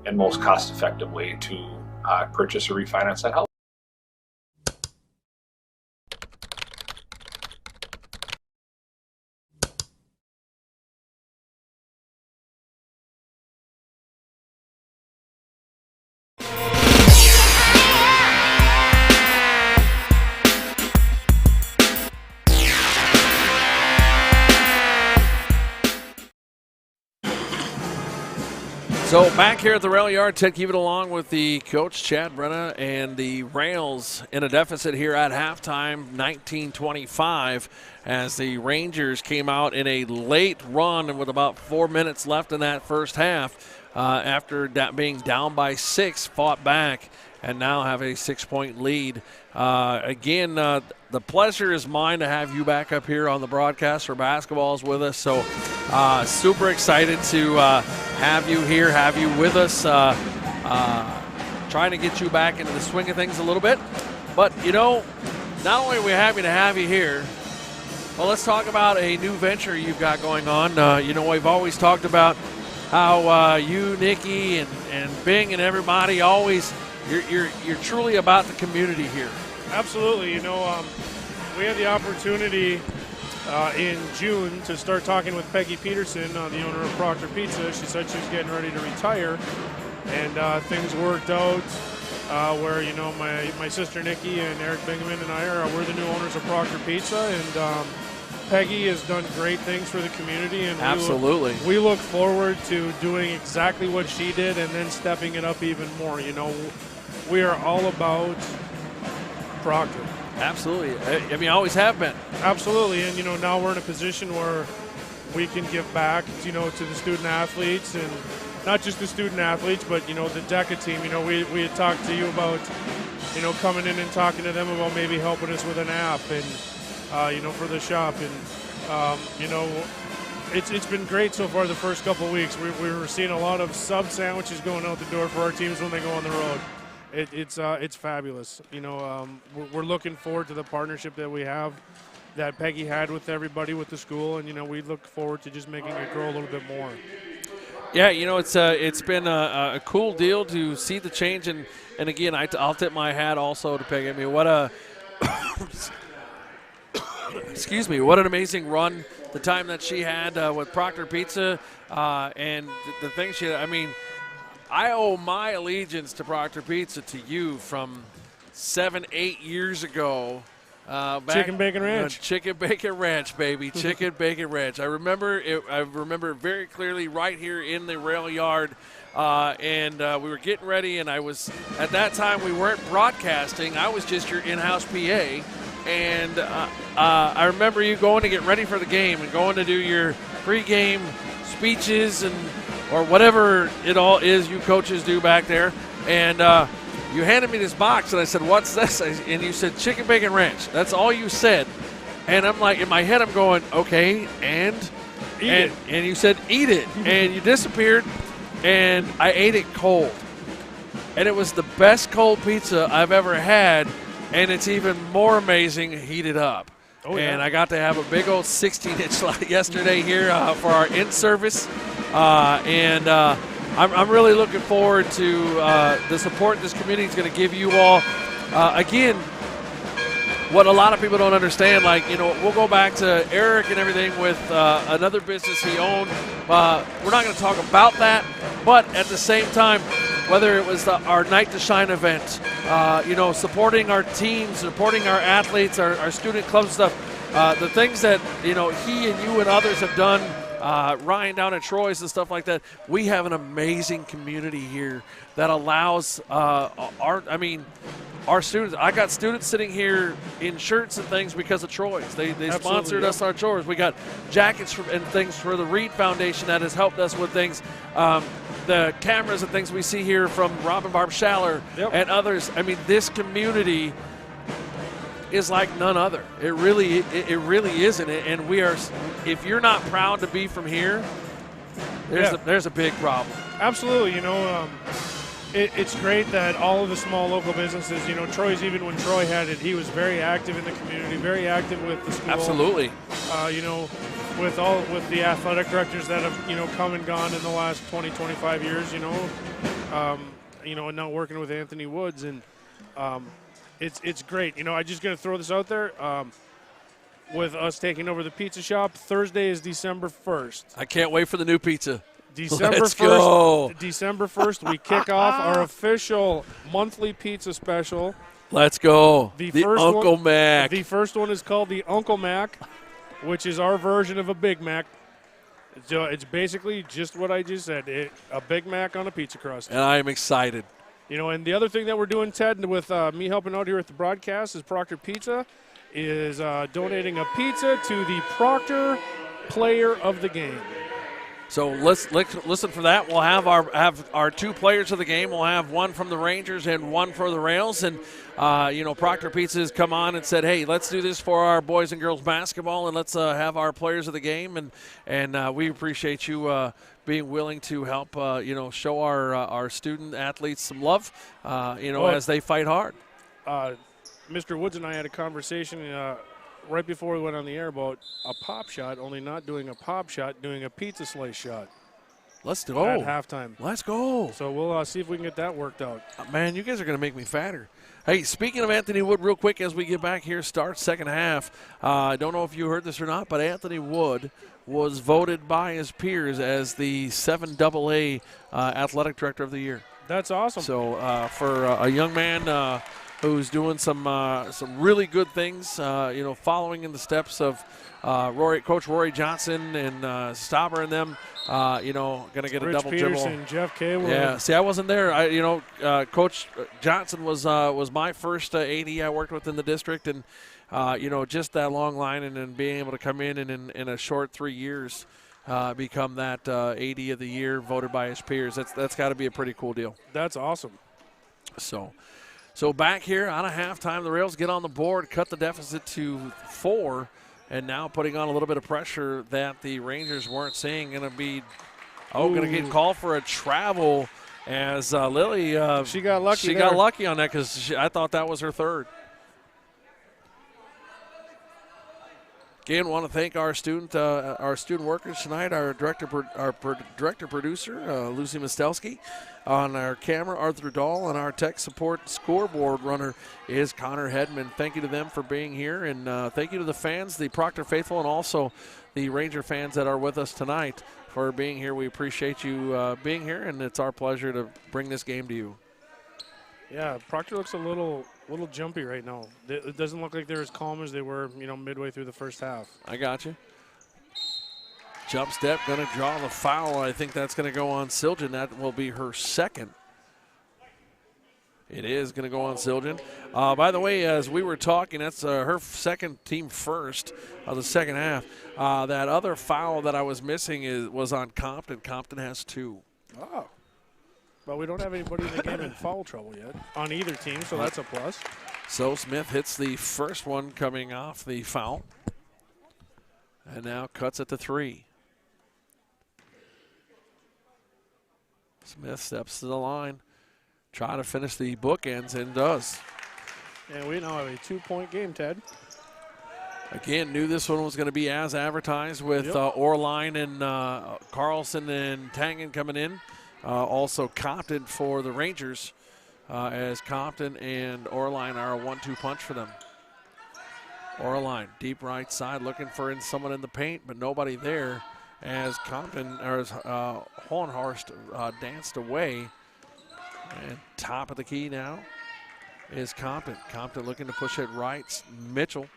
and most cost-effective way to purchase or refinance that house. So back here at the rail yard, Ted Keevan along with the coach, Chad Brenna, and the Rails in a deficit here at halftime, 19-25, as the Rangers came out in a late run and with about 4 minutes left in that first half. After being down by 6, fought back and now have a 6-point lead. Again, the pleasure is mine to have you back up here on the broadcast for basketballs with us. So super excited to have you here, have you with us, trying to get you back into the swing of things a little bit. But, not only are we happy to have you here, well, let's talk about a new venture you've got going on. We've always talked about how you, Nikki, and Bing and everybody always, you're truly about the community here. Absolutely. We had the opportunity in June to start talking with Peggy Peterson, the owner of Proctor Pizza. She said she was getting ready to retire, and things worked out where my sister Nikki and Eric Bingaman and we're the new owners of Proctor Pizza, and Peggy has done great things for the community, and absolutely we look forward to doing exactly what she did and then stepping it up even more. We are all about Proctor. Absolutely. I mean, always have been. Absolutely. And, now we're in a position where we can give back, to the student athletes, and not just the student athletes, but, the DECA team. We had talked to you about, coming in and talking to them about maybe helping us with an app and, for the shop. And, It's been great so far the first couple weeks. We were seeing a lot of sub sandwiches going out the door for our teams when they go on the road. It's fabulous. You know, we're looking forward to the partnership that we have, that Peggy had with everybody, with the school, and, you know, we look forward to just making it grow a little bit more. Yeah, you know, it's been a cool deal to see the change, and again, I'll tip my hat also to Peggy. I mean, what a excuse me, what an amazing run the time that she had with Proctor Pizza, and the thing I mean, I owe my allegiance to Proctor Pizza to you from 7-8 years ago. Chicken Bacon Ranch. Chicken Bacon Ranch, baby. Chicken Bacon Ranch. I remember it very clearly right here in the rail yard. And we were getting ready, and at that time we weren't broadcasting. I was just your in-house PA. And I remember you going to get ready for the game and going to do your pregame speeches or whatever it all is you coaches do back there. And you handed me this box, and I said, "What's this?" And you said, "Chicken Bacon Ranch." That's all you said. And I'm like, in my head, I'm going, okay, and eat it. And you said, "Eat it." And you disappeared, and I ate it cold. And it was the best cold pizza I've ever had, and it's even more amazing heated up. Oh, yeah. And I got to have a big old 16-inch yesterday here for our in-service. I'm really looking forward to the support this community is going to give you all. Again, what a lot of people don't understand, like, you know, we'll go back to Eric and everything with another business he owned. We're not going to talk about that, but at the same time, whether it was our Night to Shine event, you know, supporting our teams, supporting our athletes, our student club stuff, the things that, you know, he and you and others have done, Ryan down at Troy's and stuff like that. We have an amazing community here that allows our students. I got students sitting here in shirts and things because of Troy's. They sponsored us our chores. We got jackets and things for the Reed Foundation that has helped us with things. The cameras and things we see here from Rob and Barb Schaller and others. I mean, this community is like none other. It really isn't. And we are. If you're not proud to be from here, there's a big problem. Absolutely. You know, it's great that all of the small local businesses. You know, Troy's, even when Troy had it, he was very active in the community, very active with the school. Absolutely. You know, with the athletic directors that have, you know, come and gone in the last 20, 25 years. You know, and now working with Anthony Woods, and it's great. You know, I'm just going to throw this out there. With us taking over the pizza shop, Thursday is December 1st. I can't wait for the new pizza. December Let's 1st, go. December 1st, we kick off our official monthly pizza special. Let's go. The Uncle Mac. The first one is called the Uncle Mac, which is our version of a Big Mac. So it's basically just what I just said, a Big Mac on a pizza crust. And I am excited. You know, and the other thing that we're doing, Ted, with me helping out here at the broadcast, is Proctor Pizza is donating a pizza to the Proctor Player of the Game. So let's listen for that. We'll have our two players of the game. We'll have one from the Rangers and one for the Rails. And, you know, Proctor Pizza has come on and said, hey, let's do this for our boys and girls basketball, and let's have our players of the game. And we appreciate you being willing to help, you know, show our student athletes some love, you know, as they fight hard. Mr. Woods and I had a conversation right before we went on the air about a pop shot, only not doing a pop shot, doing a pizza slice shot. Let's go. At halftime. Let's go. So we'll see if we can get that worked out. Man, you guys are going to make me fatter. Hey, speaking of Anthony Wood, real quick as we get back here, start second half. I don't know if you heard this or not, but Anthony Wood was voted by his peers as the 7AA Athletic Director of the Year. That's awesome. So for a young man who's doing some really good things, you know, following in the steps of Coach Rory Johnson and Stauber and them, you know, going to get Rich a double Peterson, dribble. Jeff Kayward. Yeah, see, I wasn't there. You know, Coach Johnson was my first AD I worked with in the district, and you know, just that long line, and then being able to come in and in a short 3 years become that AD of the year, voted by his peers. That's got to be a pretty cool deal. That's awesome. So back here out of halftime, the Rails get on the board, cut the deficit to 4. and now putting on a little bit of pressure that the Rangers weren't seeing. Going to get called for a travel as Lily. She got lucky. She got lucky on that because I thought that was her third. Again, want to thank our student workers tonight. Our director producer Lucy Mostelski, on our camera Arthur Dahl, and our tech support scoreboard runner is Connor Hedman. Thank you to them for being here, and thank you to the fans, the Proctor faithful, and also the Ranger fans that are with us tonight for being here. We appreciate you being here, and it's our pleasure to bring this game to you. Yeah, Proctor looks a little jumpy right now. It doesn't look like they're as calm as they were, midway through the first half. I got you. Jump step, going to draw the foul. I think that's going to go on Siljan. That will be her second. It is going to go on Siljan. By the way, as we were talking, that's her second, team first of the second half. That other foul that I was missing was on Compton. Compton has 2. Oh. But we don't have anybody in the game in foul trouble yet on either team, so that's a plus. So Smith hits the first one coming off the foul. And now cuts it to 3. Smith steps to the line, trying to finish the bookends, and does. And we now have a 2-point game, Ted. Again, knew this one was going to be as advertised with Orline and Carlson and Tangen coming in. Also Compton for the Rangers, as Compton and Orline are a 1-2 punch for them. Orline, deep right side, looking for someone in the paint, but nobody there, as Compton, or as Hohenhorst danced away. And top of the key now is Compton. Compton looking to push it right. Mitchell.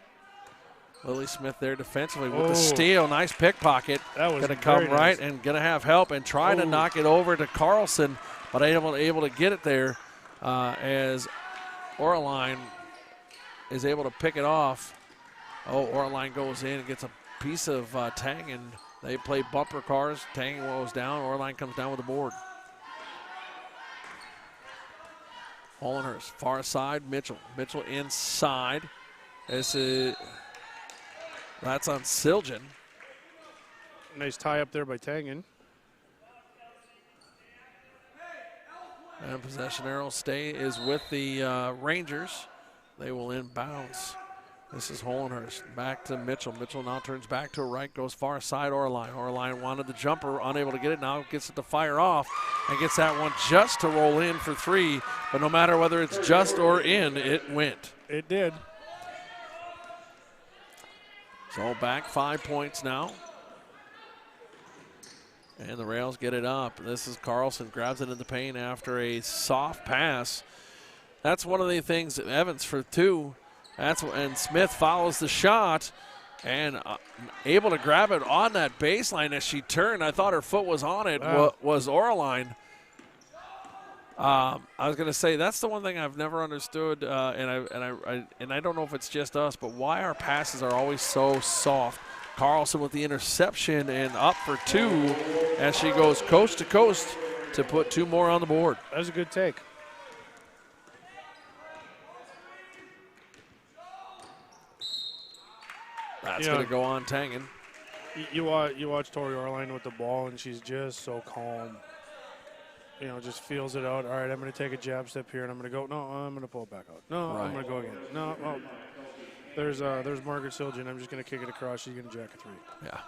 Lily Smith there defensively with the steal. Nice pickpocket. That was going to come nice. right and going to have help and try to knock it over to Carlson, but able to get it there as Orline is able to pick it off. Orline goes in and gets a piece of Tang, and they play bumper cars. Tang goes down. Orline comes down with the board. Hollenhurst, far side, Mitchell. Mitchell inside. That's on Siljan. Nice tie up there by Tangen. And possession arrow stay is with the Rangers. They will inbounds. This is Hollenhurst. Back to Mitchell. Mitchell now turns back to her right, goes far side Orline. Orline wanted the jumper, unable to get it. Now gets it to fire off and gets that one just to roll in for 3. But no matter whether it's just or in, it went. It did. So back 5 points now. And the Rails get it up. This is Carlson, grabs it in the paint after a soft pass. That's one of the things, Evans for 2. And Smith follows the shot and able to grab it on that baseline as she turned. I thought her foot was on it, was Orline. I was going to say, that's the one thing I've never understood, and I don't know if it's just us, but why our passes are always so soft. Carlson with the interception and up for 2 as she goes coast to coast to put 2 more on the board. That was a good take. That's going to go on Tangen. You watch Tori Orline with the ball, and she's just so calm. Just feels it out. All right, I'm going to take a jab step here, and I'm going to go. No, I'm going to pull it back out. No, I'm going to go again. No, there's Margaret Siljan. I'm just going to kick it across. She's going to jack a 3. Yeah.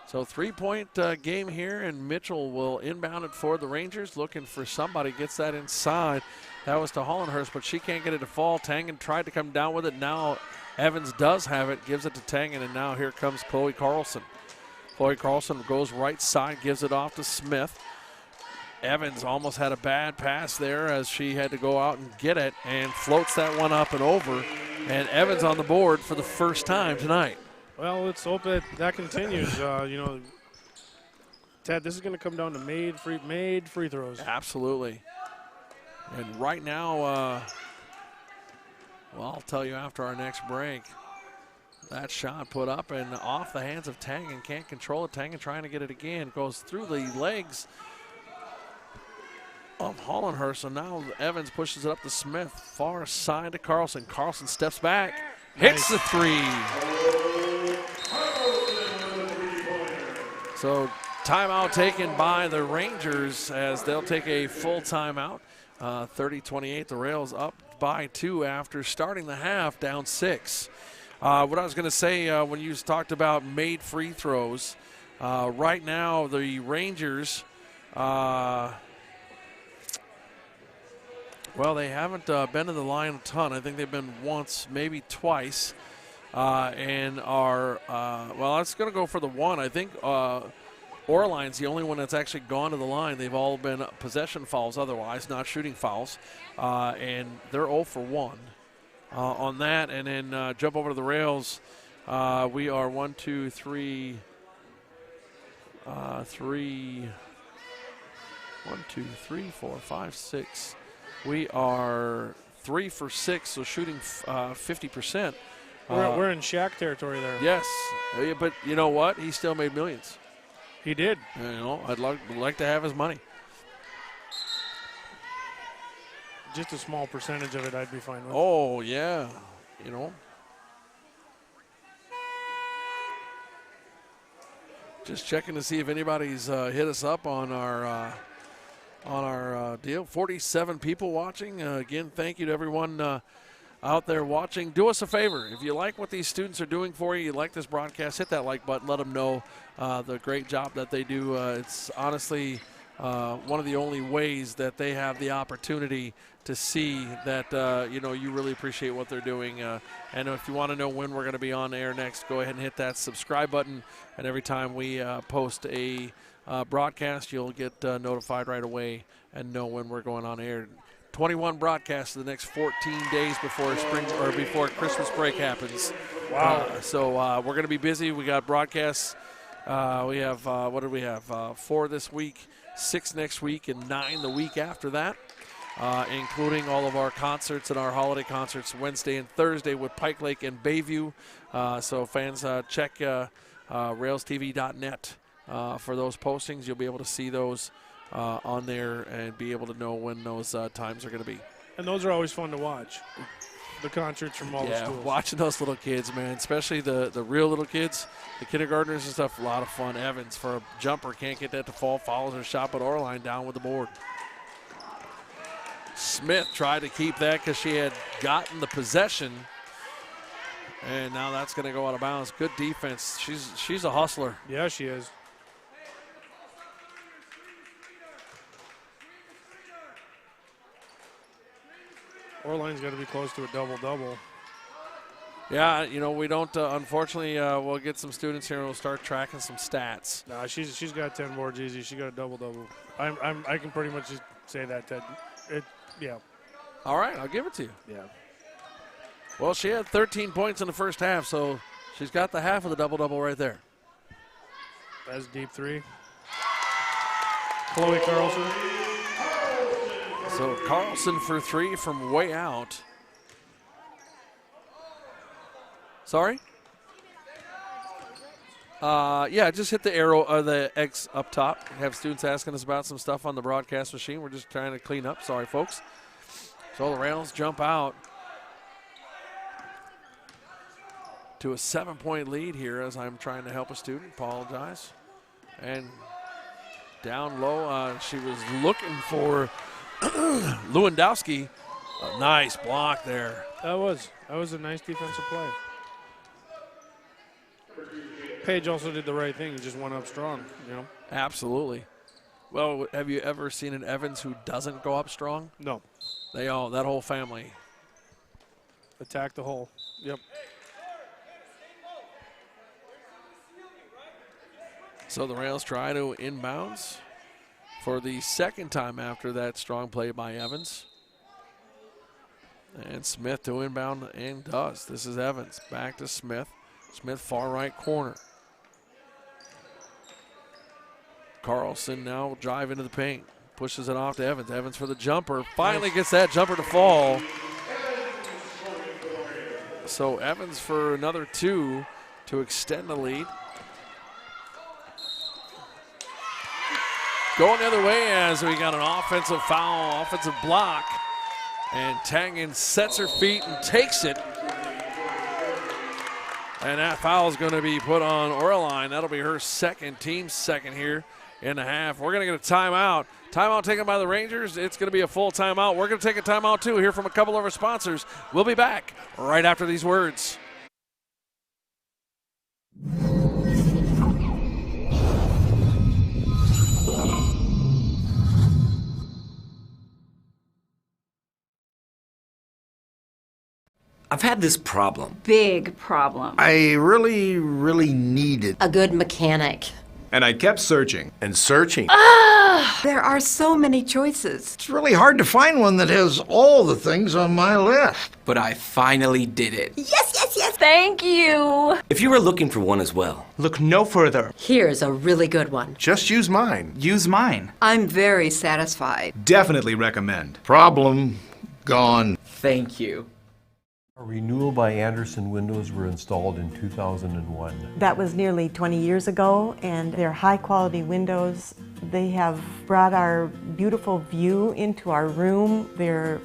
So 3-point game here, and Mitchell will inbound it for the Rangers, looking for somebody. Gets that inside. That was to Hollenhurst, but she can't get it to fall. Tangen tried to come down with it. Now Evans does have it, gives it to Tangen, and now here comes Chloe Carlson. Chloe Carlson goes right side, gives it off to Smith. Evans almost had a bad pass there as she had to go out and get it and floats that one up and over. And Evans on the board for the first time tonight. Well, let's hope that continues. Ted, this is going to come down to made free throws. Absolutely. And right now, I'll tell you after our next break. That shot put up and off the hands of Tangen. Can't control it. Tangen trying to get it again. Goes through the legs of Hollenhurst. So now Evans pushes it up to Smith. Far side to Carlson. Carlson steps back. Hits the 3. So timeout taken by the Rangers as they'll take a full timeout. 30-28, the Rails up by 2 after starting the half down 6. What I was going to say when you talked about made free throws, right now the Rangers, well, they haven't been to the line a ton. I think they've been once, maybe twice, and are, well, it's going to go for the one. I think Orline's the only one that's actually gone to the line. They've all been possession fouls otherwise, not shooting fouls, and they're 0 for 1 on that. And then jump over to the Rails. We are 1, 2, 3, 1, 2, 3, 4, 5, 6. We are 3 for 6, so shooting 50%. We're in Shaq territory there. Yes, but you know what? He still made millions. He did. You know, I'd like to have his money. Just a small percentage of it I'd be fine with. Oh, yeah. You know. Just checking to see if anybody's hit us up on our deal. 47 people watching. Again, thank you to everyone out there watching. Do us a favor. If you like what these students are doing for you, you like this broadcast, hit that like button. Let them know the great job that they do. It's honestly one of the only ways that they have the opportunity to see that, you really appreciate what they're doing. And if you want to know when we're going to be on air next, go ahead and hit that subscribe button. And every time we post a broadcast, you'll get notified right away and know when we're going on air. 21 broadcasts the next 14 days before before Christmas break happens. Wow. So we're going to be busy. We got broadcasts. We have, what did we have? 4 this week, 6 next week, and 9 the week after that, including all of our concerts and our holiday concerts Wednesday and Thursday with Pike Lake and Bayview. So fans, check railstv.net for those postings. You'll be able to see those on there and be able to know when those times are going to be. And those are always fun to watch. The concerts from all the schools. Watching those little kids, man, especially the real little kids, the kindergartners and stuff, a lot of fun. Evans for a jumper, can't get that to fall, follows her shot, but Orline down with the board. Smith tried to keep that because she had gotten the possession, and now that's going to go out of bounds. Good defense. She's a hustler. Yeah, she is. Orline's got to be close to a double-double. Yeah, we don't, unfortunately, we'll get some students here and we'll start tracking some stats. Nah, she's got 10 boards easy. She got a double-double. I can pretty much just say that, Ted. Yeah. All right, I'll give it to you. Yeah. Well, she had 13 points in the first half, so she's got the half of the double-double right there. That's deep 3. Chloe Carlson. So Carlson for 3 from way out. Sorry? Yeah, just hit the arrow or the X up top. Have students asking us about some stuff on the broadcast machine. We're just trying to clean up. Sorry, folks. So the Rails jump out to a 7-point lead here as I'm trying to help a student. Apologize. And down low, she was looking for Lewandowski. A nice block there. That was a nice defensive play. Page also did the right thing. He just went up strong, Absolutely. Well, have you ever seen an Evans who doesn't go up strong? No. That whole family. Attack the hole. Yep. So the Rails try to inbounds for the second time after that strong play by Evans. And Smith to inbound and does. This is Evans. Back to Smith. Smith far right corner. Carlson now will drive into the paint. Pushes it off to Evans. Evans for the jumper. Finally gets that jumper to fall. So Evans for another 2 to extend the lead. Going the other way as we got an offensive foul, offensive block. And Tangen sets her feet and takes it. And that foul is going to be put on Orline. That'll be her team's second here in the half. We're going to get a timeout. Timeout taken by the Rangers. It's going to be a full timeout. We're going to take a timeout too, hear from a couple of our sponsors. We'll be back right after these words. I've had this problem. Big problem. I really needed A good mechanic. And I kept searching. and searching. There are so many choices. It's really hard to find one that has all the things on my list. But I finally did it. Yes, yes, yes. Thank you. If you were looking for one as well, Look no further. Here's a really good one. Just use mine. Use mine. I'm very satisfied. Definitely recommend. Problem gone. thank you. A renewal by Anderson windows were installed in 2001. That was nearly 20 years ago, and they're high-quality windows. They have brought our beautiful view into our room. They're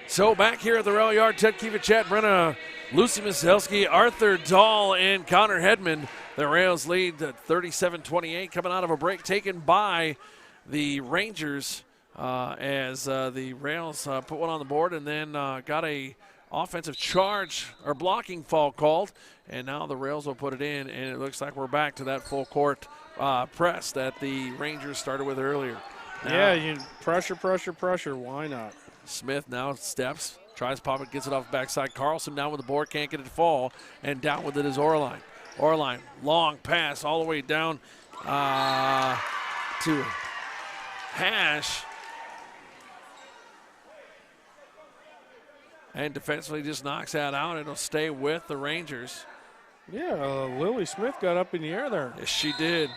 So back here at the rail yard, Ted Kiva, Chad Brenna, Lucy Miselski, Arthur Dahl, and Connor Hedman. The Rails lead at 37-28, coming out of a break taken by the Rangers as the Rails put one on the board and then got a offensive charge or blocking foul called, and now the Rails will put it in, and it looks like we're back to that full court press that the Rangers started with earlier. Now, Yeah, pressure. Why not? Smith now steps, tries to pop it, gets it off the backside. Carlson down with the board, can't get it to fall, and down with it is Orline. Orline, long pass all the way down to Hash. And defensively just knocks that out. It'll stay with the Rangers. Yeah, Lily Smith got up in the air there. Yes, she did.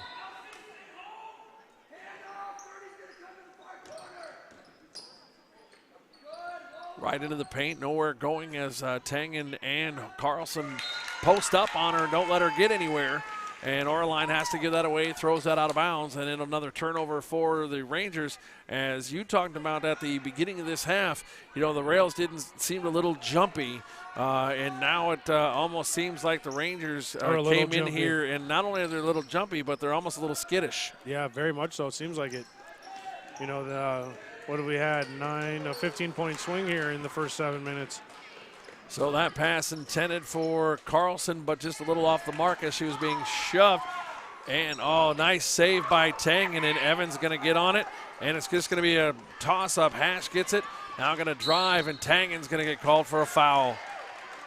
Right into the paint, nowhere going as Tangen and Carlson post up on her, don't let her get anywhere. And Orline has to give that away, throws that out of bounds, and then another turnover for the Rangers. As you talked about at the beginning of this half, you know, the Rails didn't seem a little jumpy, and now it almost seems like the Rangers came in here, and not only are they a little jumpy, but they're almost a little skittish. Yeah, very much so. It seems like it. You know, what have we had? A 15-point swing here in the first 7 minutes. So that pass intended for Carlson, but just a little off the mark as she was being shoved. And, oh, nice save by Tang, and then Evans going to get on it. And it's just going to be a toss-up. Hash gets it. Now going to drive, and Tangen's going to get called for a foul.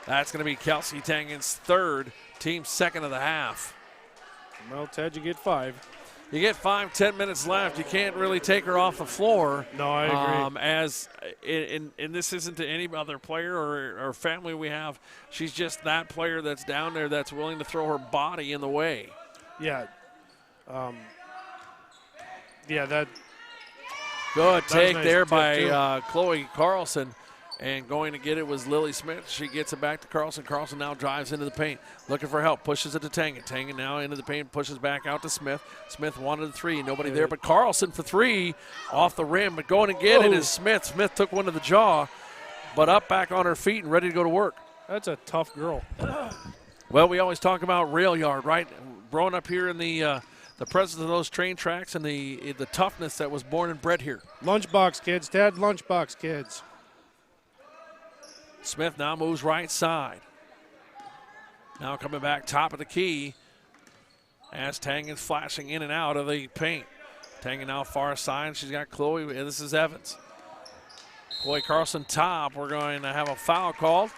That's going to be Kelsey Tangen's third, team's second of the half. Well, Ted, you get 5. You get 5-10 minutes left. You can't really take her off the floor. No, I agree. And this isn't to any other player or family we have. She's just that player that's down there that's willing to throw her body in the way. Yeah. That. Good take nice there tip, by Chloe Carlson. And going to get it was Lily Smith. She gets it back to Carlson. Carlson now drives into the paint, looking for help, pushes it to Tangen. Tangen now into the paint, pushes back out to Smith. Smith wanted the three, nobody there but Carlson for three off the rim. But going to get it is Smith. Smith took one to the jaw, but up back on her feet and ready to go to work. That's a tough girl. Well, we always talk about rail yard, right? Growing up here in the presence of those train tracks and the toughness that was born and bred here. Lunchbox kids, Ted, lunchbox kids. Smith now moves right side. Now coming back top of the key as Tangen's flashing in and out of the paint. Tangen now far side. She's got Chloe. This is Evans. Chloe Carlson top. We're going to have a foul called.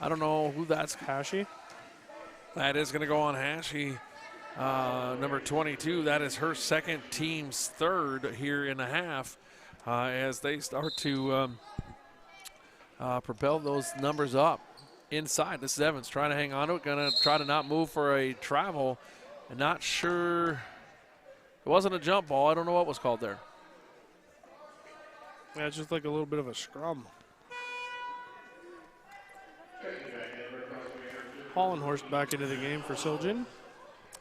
I don't know who that's. Hashi? That is going to go on Hashi. Number 22. That is her second, team's third here in the half as they start to propel those numbers up inside. This is Evans trying to hang on to it, going to try to not move for a travel. And not sure, it wasn't a jump ball. I don't know what was called there. Yeah, it's just like a little bit of a scrum. Hollenhorst back into the game for Siljan.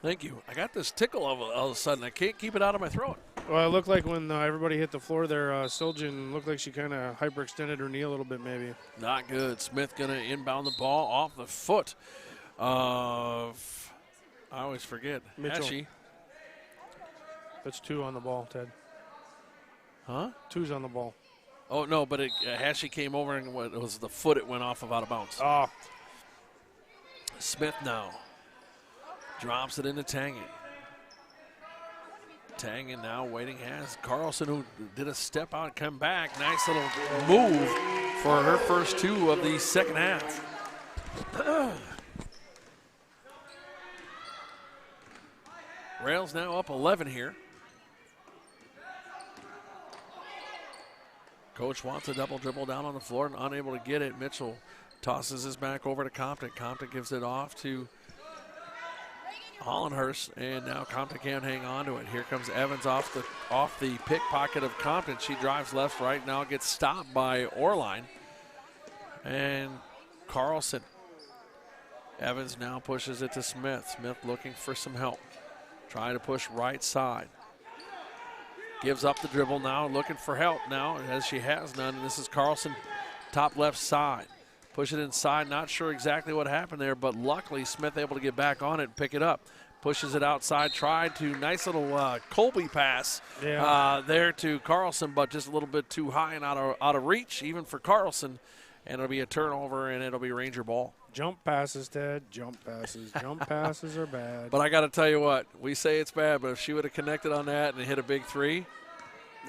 Thank you. I got this tickle all of a sudden. I can't keep it out of my throat. Well, it looked like when everybody hit the floor there, Siljan looked like she kind of hyperextended her knee a little bit maybe. Not good. Smith going to inbound the ball off the foot of, I always forget, Mitchell. Hatchie. That's 2 on the ball, Ted. Huh? 2's on the ball. Oh, no, but Hatchie came over and it was the foot it went off of out of bounds. Oh. Smith now drops it into Tangen. Tangen now waiting, has Carlson, who did a step out and come back. Nice little move for her first 2 of the second half. Rails now up 11 here. Coach wants a double dribble down on the floor and unable to get it. Mitchell tosses his back over to Compton. Compton gives it off to Hollenhurst, and now Compton can't hang on to it. Here comes Evans off the pickpocket of Compton. She drives left, right, now gets stopped by Orline. And Carlson. Evans now pushes it to Smith. Smith looking for some help. Trying to push right side. Gives up the dribble now, looking for help now, as she has none. And this is Carlson, top left side. Push it inside, not sure exactly what happened there, but luckily Smith able to get back on it and pick it up. Pushes it outside, tried to, nice little Colby pass there to Carlson, but just a little bit too high and out of reach, even for Carlson. And it'll be a turnover, and it'll be Ranger ball. Jump passes, Ted. Jump passes. Jump passes are bad. But I got to tell you what, we say it's bad, but if she would have connected on that and hit a big 3.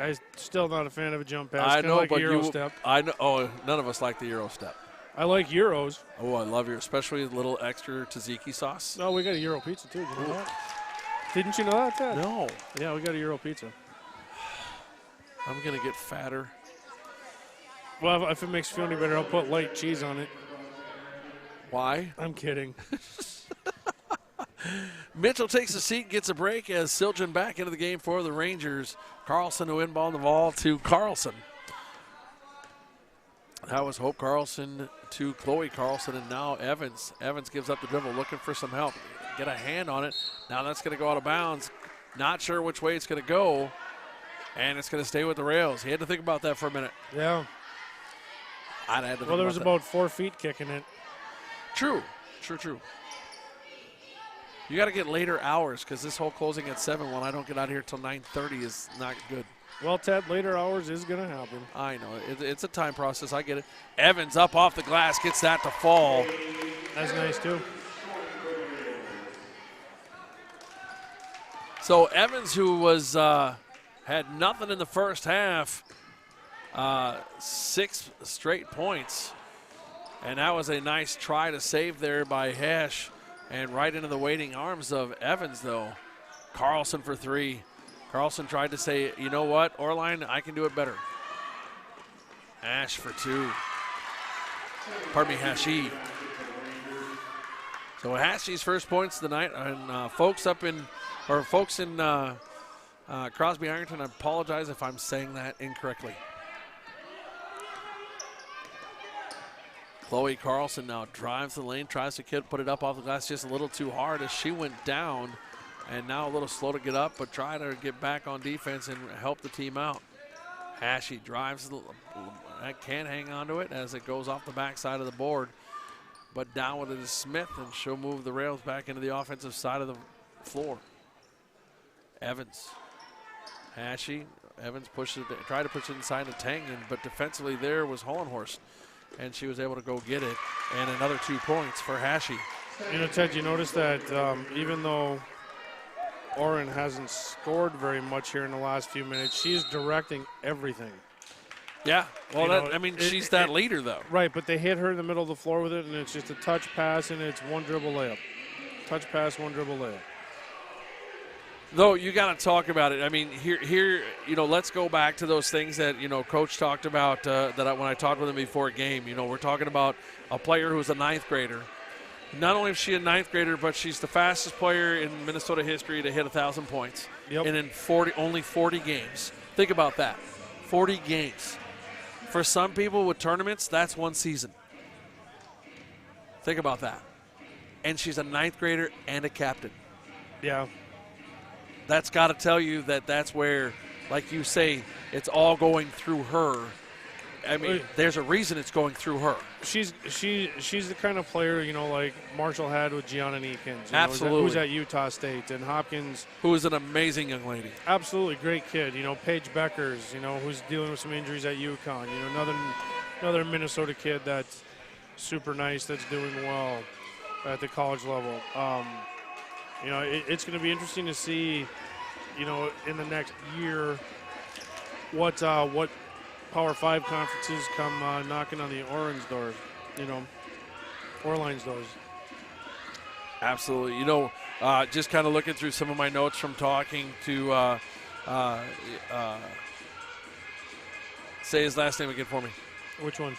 I'm still not a fan of a jump pass. I know, like but a Euro step. I know. Oh, none of us like the Euro step. I like Euros. Oh, I love your, especially a little extra tzatziki sauce. No, we got a Euro pizza too. Did you know that? Didn't you know that, Ted? No. Yeah, we got a Euro pizza. I'm gonna get fatter. Well, if it makes you feel any better, I'll put light cheese on it. Why? I'm kidding. Mitchell takes a seat, gets a break as Siljan back into the game for the Rangers. Carlson to inbound the ball to Carlson. That was Hope Carlson to Chloe Carlson, and now Evans. Evans gives up the dribble, looking for some help. Get a hand on it. Now that's going to go out of bounds. Not sure which way it's going to go, and it's going to stay with the rails. He had to think about that for a minute. Yeah. I'd had to well, there was that. about 4 feet kicking it. True. You got to get later hours because this whole closing at 7 when I don't get out here till 9:30 is not good. Well, Ted, later hours is going to happen. I know. It's a time process. I get it. Evans up off the glass, gets that to fall. That's nice, too. So Evans, who was had nothing in the first half, 6 straight points. And that was a nice try to save there by Hash. And right into the waiting arms of Evans, though. Carlson for 3. Carlson tried to say, you know what, Orline, I can do it better. Ash for 2. Pardon me, Hashi. So Hashi's first points of the night. And folks in Crosby-Ironton, I apologize if I'm saying that incorrectly. Chloe Carlson now drives the lane, tries to put it up off the glass just a little too hard as she went down. And now a little slow to get up, but try to get back on defense and help the team out. Hashi drives, can't hang on to it as it goes off the backside of the board. But down with it is Smith, and she'll move the rails back into the offensive side of the floor. Evans. Hashi. Evans tried to push it inside to Tangen, but defensively there was Hollenhorst. And she was able to go get it. And another 2 points for Hashi. You know, Ted, you notice that even though Oren hasn't scored very much here in the last few minutes, she is directing everything. Yeah, well, she's that leader, though. Right, but they hit her in the middle of the floor with it, and it's just a touch pass, and it's one dribble layup. Touch pass, one dribble layup. Though you got to talk about it. I mean, here, let's go back to those things that Coach talked about when I talked with him before a game. We're talking about a player who's a 9th grader. Not only is she a 9th grader, but she's the fastest player in Minnesota history to hit 1,000 points. Yep. And in only 40 games. Think about that. 40 games. For some people with tournaments, that's one season. Think about that. And she's a 9th grader and a captain. Yeah. That's got to tell you that that's where, like you say, it's all going through her. I mean, there's a reason it's going through her. She's the kind of player, you know, like Marshall had with Gianna Neekins. Absolutely. Who's at Utah State, and Hopkins. Who is an amazing young lady. Absolutely great kid. You know, Paige Beckers, you know, who's dealing with some injuries at UConn. You know, another Minnesota kid that's super nice, that's doing well at the college level. You know, it's going to be interesting to see, you know, in the next year what Power 5 conferences come knocking on the Orange doors, you know, Orline's doors. Absolutely. You know, just kind of looking through some of my notes from talking to, say his last name again for me. Which one?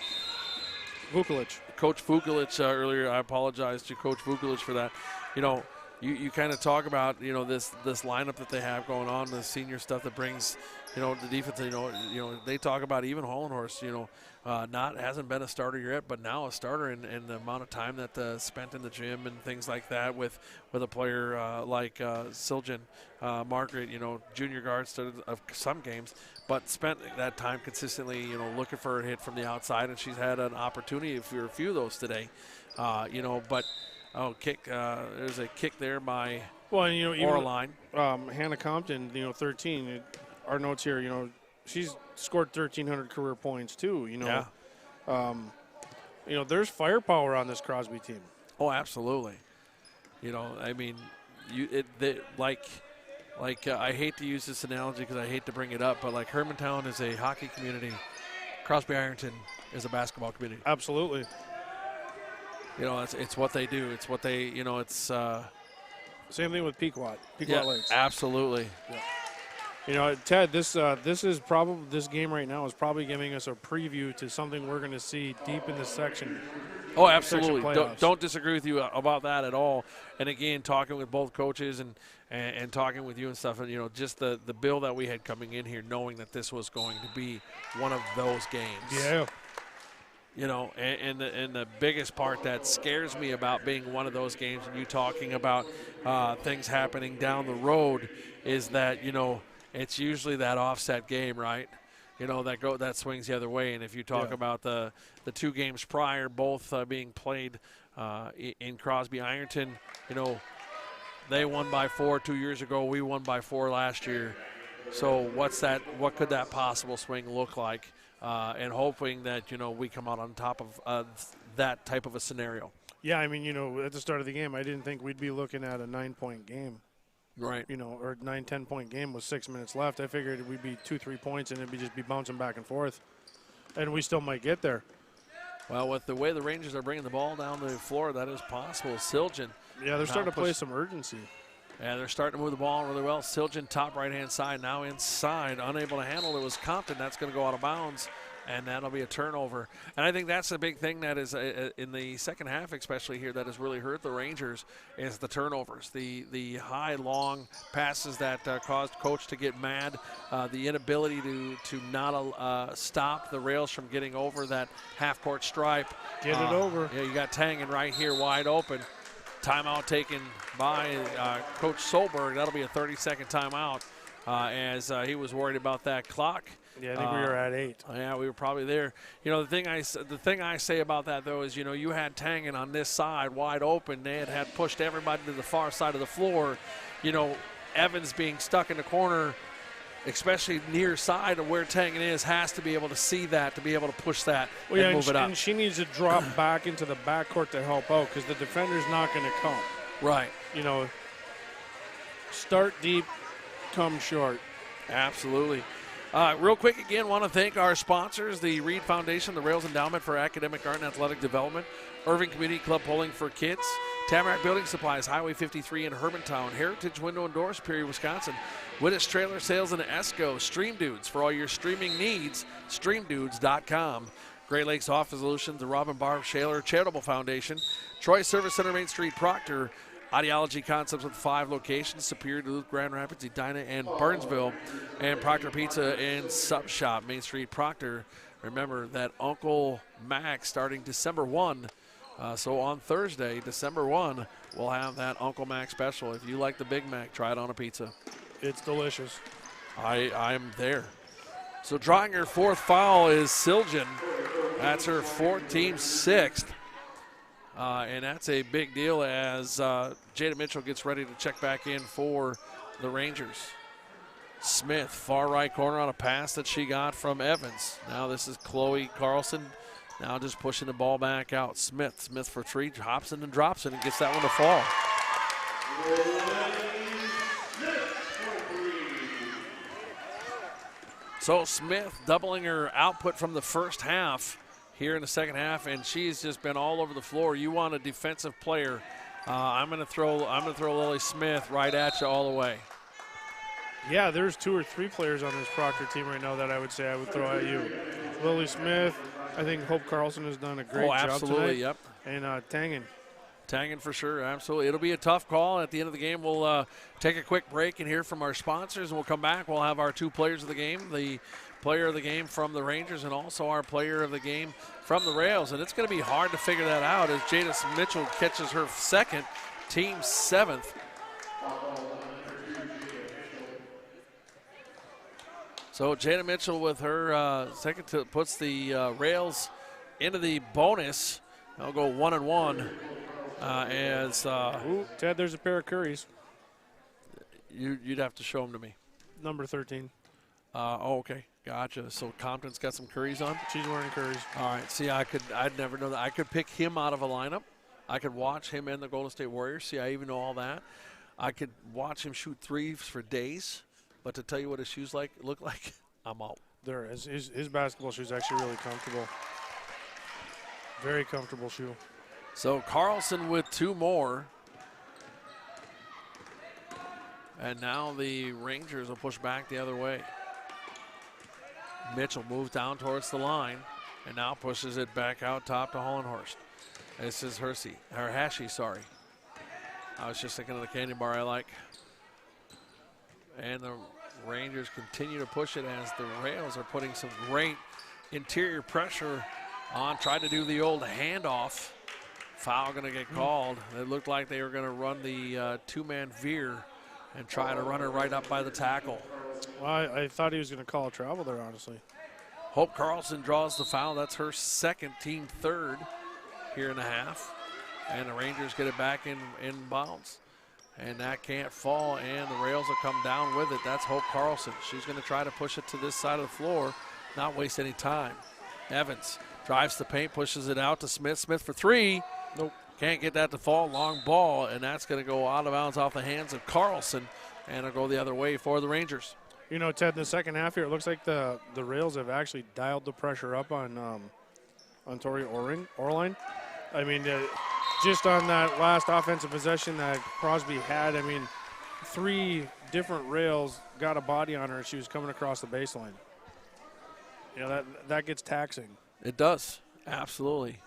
Vukulic. Coach Vukulic earlier. I apologize to Coach Vukulic for that. You know, you kind of talk about, you know, this lineup that they have going on, the senior stuff that brings, you know, the defense. You know, they talk about even Hollenhorst, you know, hasn't been a starter yet, but now a starter in the amount of time that spent in the gym and things like that with a player like Siljan Margaret, you know, junior guard started of some games, but spent that time consistently, you know, looking for a hit from the outside, and she's had an opportunity for a few of those today, you know, but. Kick! There's a kick there by Orline. Hannah Compton, you know, 13. Our notes here, you know, she's scored 1,300 career points too. You know, you know, there's firepower on this Crosby team. Oh, absolutely. You know, I mean, I hate to use this analogy because I hate to bring it up, but like Hermantown is a hockey community, Crosby-Ironton is a basketball community. Absolutely. You know, it's what they do. It's what they, you know, it's. Same thing with Pequot Lakes. Absolutely. Yeah. You know, Ted, this game right now is probably giving us a preview to something we're going to see deep in the section. Oh, absolutely. Don't disagree with you about that at all. And again, talking with both coaches and talking with you and stuff, and you know, just the bill that we had coming in here, knowing that this was going to be one of those games. Yeah. You know, and the biggest part that scares me about being one of those games, and you talking about things happening down the road, is that, you know, it's usually that offset game, right? You know, that swings the other way. And if you talk about the two games prior, both being played in Crosby-Ironton, you know, they won by 4 2 years ago. We won by 4 last year. So what could that possible swing look like? And hoping that, you know, we come out on top of that type of a scenario. Yeah, I mean, you know, at the start of the game, I didn't think we'd be looking at a 9-point game. Right. You know, or 9-10-point game with 6 minutes left. I figured we'd be 2-3 points and it'd just be bouncing back and forth. And we still might get there. Well, with the way the Rangers are bringing the ball down the floor, that is possible. Siljan. Yeah, they're starting to play some urgency. Yeah, they're starting to move the ball really well. Siljan, top right-hand side, now inside. Unable to handle it was Compton. That's going to go out of bounds, and that'll be a turnover. And I think that's the big thing that is in the second half, especially here, that has really hurt the Rangers, is the turnovers. The high, long passes that caused Coach to get mad. The inability to not stop the Rails from getting over that half-court stripe. Get it over. Yeah, you got Tangen right here wide open. Timeout taken by Coach Solberg. That'll be a 30-second timeout as he was worried about that clock. Yeah, I think we were at 8. Yeah, we were probably there. You know, the thing I say about that, though, is, you know, you had Tangen on this side wide open. They had pushed everybody to the far side of the floor. You know, Evans being stuck in the corner, especially near side of where Tangen is, has to be able to see that, to be able to push that and move it up. And she needs to drop back into the backcourt to help out because the defender's not going to come. Right. You know, start deep, come short. Absolutely. Real quick, again, want to thank our sponsors, the Reed Foundation, the Rails Endowment for Academic Art and Athletic Development, Irving Community Club Polling for Kids, Tamarack Building Supplies, Highway 53 in Hermantown, Heritage Window and Doors, Superior, Wisconsin, Wittis Trailer Sales in Esco, Stream Dudes for all your streaming needs, streamdudes.com, Great Lakes Office Solutions, the Robin Barb Shaler Charitable Foundation, Troy Service Center, Main Street, Proctor, Ideology Concepts with 5 locations, Superior, Duluth, Grand Rapids, Edina, and Burnsville, and Proctor Pizza and Sub Shop, Main Street, Proctor. Remember that Uncle Mac, starting December 1, So on Thursday, December 1, we'll have that Uncle Mac special. If you like the Big Mac, try it on a pizza. It's delicious. I'm there. So drawing her 4th foul is Siljan. That's her 4th, team 6th. And that's a big deal as Jada Mitchell gets ready to check back in for the Rangers. Smith, far right corner on a pass that she got from Evans. Now this is Chloe Carlson. Now just pushing the ball back out. Smith for 3, hops in and drops it and gets that one to fall. So Smith doubling her output from the first half here in the second half, and she's just been all over the floor. You want a defensive player. I'm gonna throw Lily Smith right at you all the way. Yeah, there's 2 or 3 players on this Proctor team right now that I would say I would throw at you. Lily Smith, I think Hope Carlson has done a great job absolutely, tonight. Yep. And Tangen. Tangen for sure, absolutely. It'll be a tough call. At the end of the game, we'll take a quick break and hear from our sponsors, and we'll come back. We'll have our 2 players of the game, the player of the game from the Rangers and also our player of the game from the Rails. And it's going to be hard to figure that out as Jada Mitchell catches her 2nd, team 7th. So Jada Mitchell with her 2nd puts the Rails into the bonus. They'll go 1-1 as Ted, there's a pair of Currys. You'd have to show them to me. Number 13. Okay, gotcha. So Compton's got some Currys on. She's wearing Currys. All right. See, I'd never know that. I could pick him out of a lineup. I could watch him and the Golden State Warriors. See, I even know all that. I could watch him shoot threes for days. But to tell you what his shoes look like, I'm out. There is. His basketball shoe is actually really comfortable. Very comfortable shoe. So Carlson with 2 more. And now the Rangers will push back the other way. Mitchell moves down towards the line and now pushes it back out top to Hollenhorst. This is Hershey, sorry. I was just thinking of the candy bar I like. And the Rangers continue to push it as the Rails are putting some great interior pressure on, trying to do the old handoff. Foul going to get called. It looked like they were going to run the 2-man veer and try to run her right up by the tackle. Well, I thought he was going to call a travel there, honestly. Hope Carlson draws the foul. That's her 2nd, team 3rd here in the half. And the Rangers get it back in bounds. And that can't fall, and the Rails will come down with it. That's Hope Carlson. She's going to try to push it to this side of the floor, not waste any time. Evans drives the paint, pushes it out to Smith. Smith for 3. Nope. Can't get that to fall. Long ball, and that's going to go out of bounds off the hands of Carlson, and it'll go the other way for the Rangers. You know, Ted, in the second half here, it looks like the Rails have actually dialed the pressure up on Tori Orline. I mean, just on that last offensive possession that Crosby had, I mean, 3 different Rails got a body on her. She was coming across the baseline. You know, that gets taxing. It does, absolutely.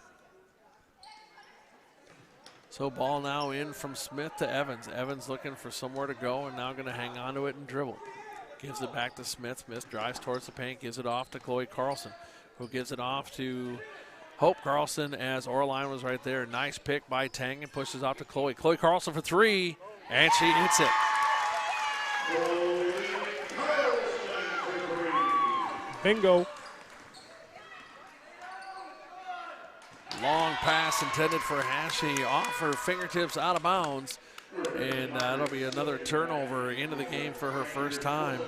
So ball now in from Smith to Evans. Evans looking for somewhere to go and now going to hang on to it and dribble. Gives it back to Smith. Smith drives towards the paint, gives it off to Chloe Carlson, who gives it off to Hope Carlson as Orline was right there. Nice pick by Tang and pushes out to Chloe. Chloe Carlson for 3, and she hits it. Bingo. Long pass intended for Hashi off her fingertips, out of bounds. And that'll be another turnover into the game for her first time.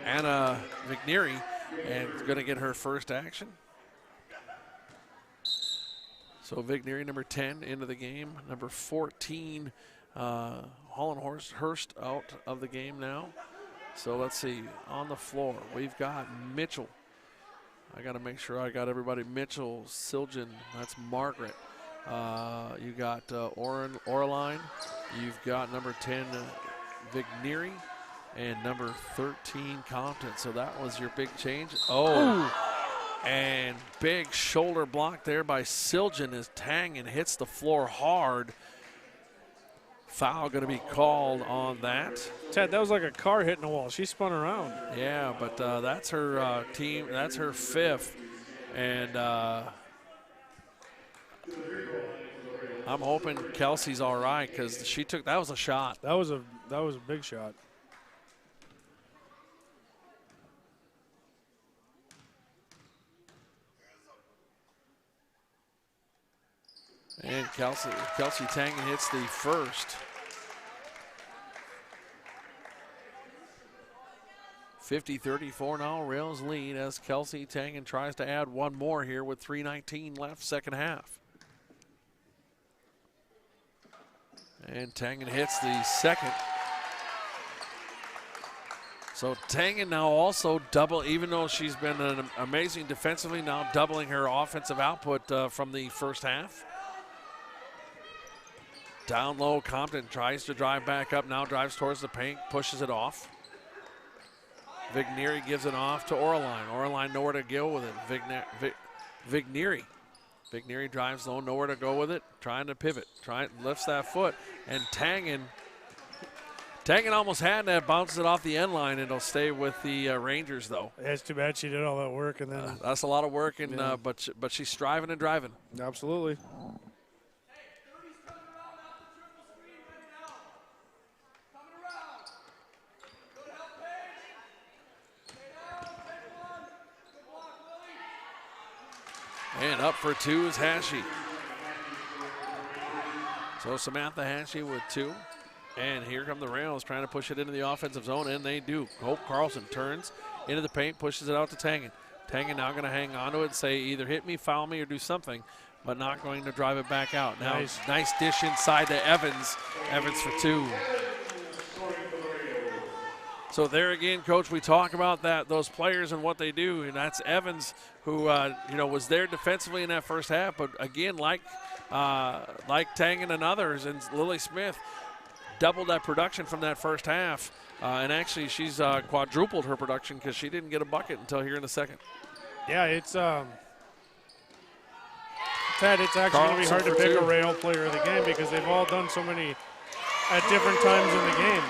Anna McNeary, and going to get her first action. So Vignery, number 10, into the game. Number 14, Hollenhorst out of the game now. So let's see, on the floor, we've got Mitchell. I got to make sure I got everybody. Mitchell, Siljan, that's Margaret. You got Orline. You've got number 10, Vignery, and number 13, Compton. So that was your big change. Oh, and big shoulder block there by Siljan as Tang and hits the floor hard. Foul going to be called on that. Ted, that was like a car hitting a wall. She spun around. Yeah, but that's her team. That's her 5th. And I'm hoping Kelsey's all right because that was a shot. That was a big shot. And Kelsey Tangen hits the first. 50-34 now, Rails lead as Kelsey Tangen tries to add one more here with 3:19 left, second half. And Tangen hits the second. So Tangen now also double, even though she's been amazing defensively, now doubling her offensive output from the first half. Down low, Compton tries to drive back up, now drives towards the paint, pushes it off. Vigneri gives it off to Oraline. Oraline nowhere to go with it. Vigneri drives low, nowhere to go with it, trying to pivot, lifts that foot, and Tangen almost had that, bounces it off the end line, and it'll stay with the Rangers though. It's too bad she did all that work, and then that's a lot of work, and but she's striving and driving. Absolutely. And up for two is Hashi. So Samantha Hashi with two. And here come the Rails trying to push it into the offensive zone, and they do. Hope Carlson turns into the paint, pushes it out to Tangen. Tangen now going to hang on to it and say either hit me, foul me, or do something, but not going to drive it back out. Now, nice dish inside to Evans. Evans for two. So there again, Coach, we talk about those players and what they do, and that's Evans, who was there defensively in that first half, but again, like Tangen and others, and Lily Smith doubled that production from that first half, and actually she's quadrupled her production because she didn't get a bucket until here in the second. Yeah, it's Ted, it's actually going to be hard to pick a Rail player of the game because they've all done so many at different times in the game.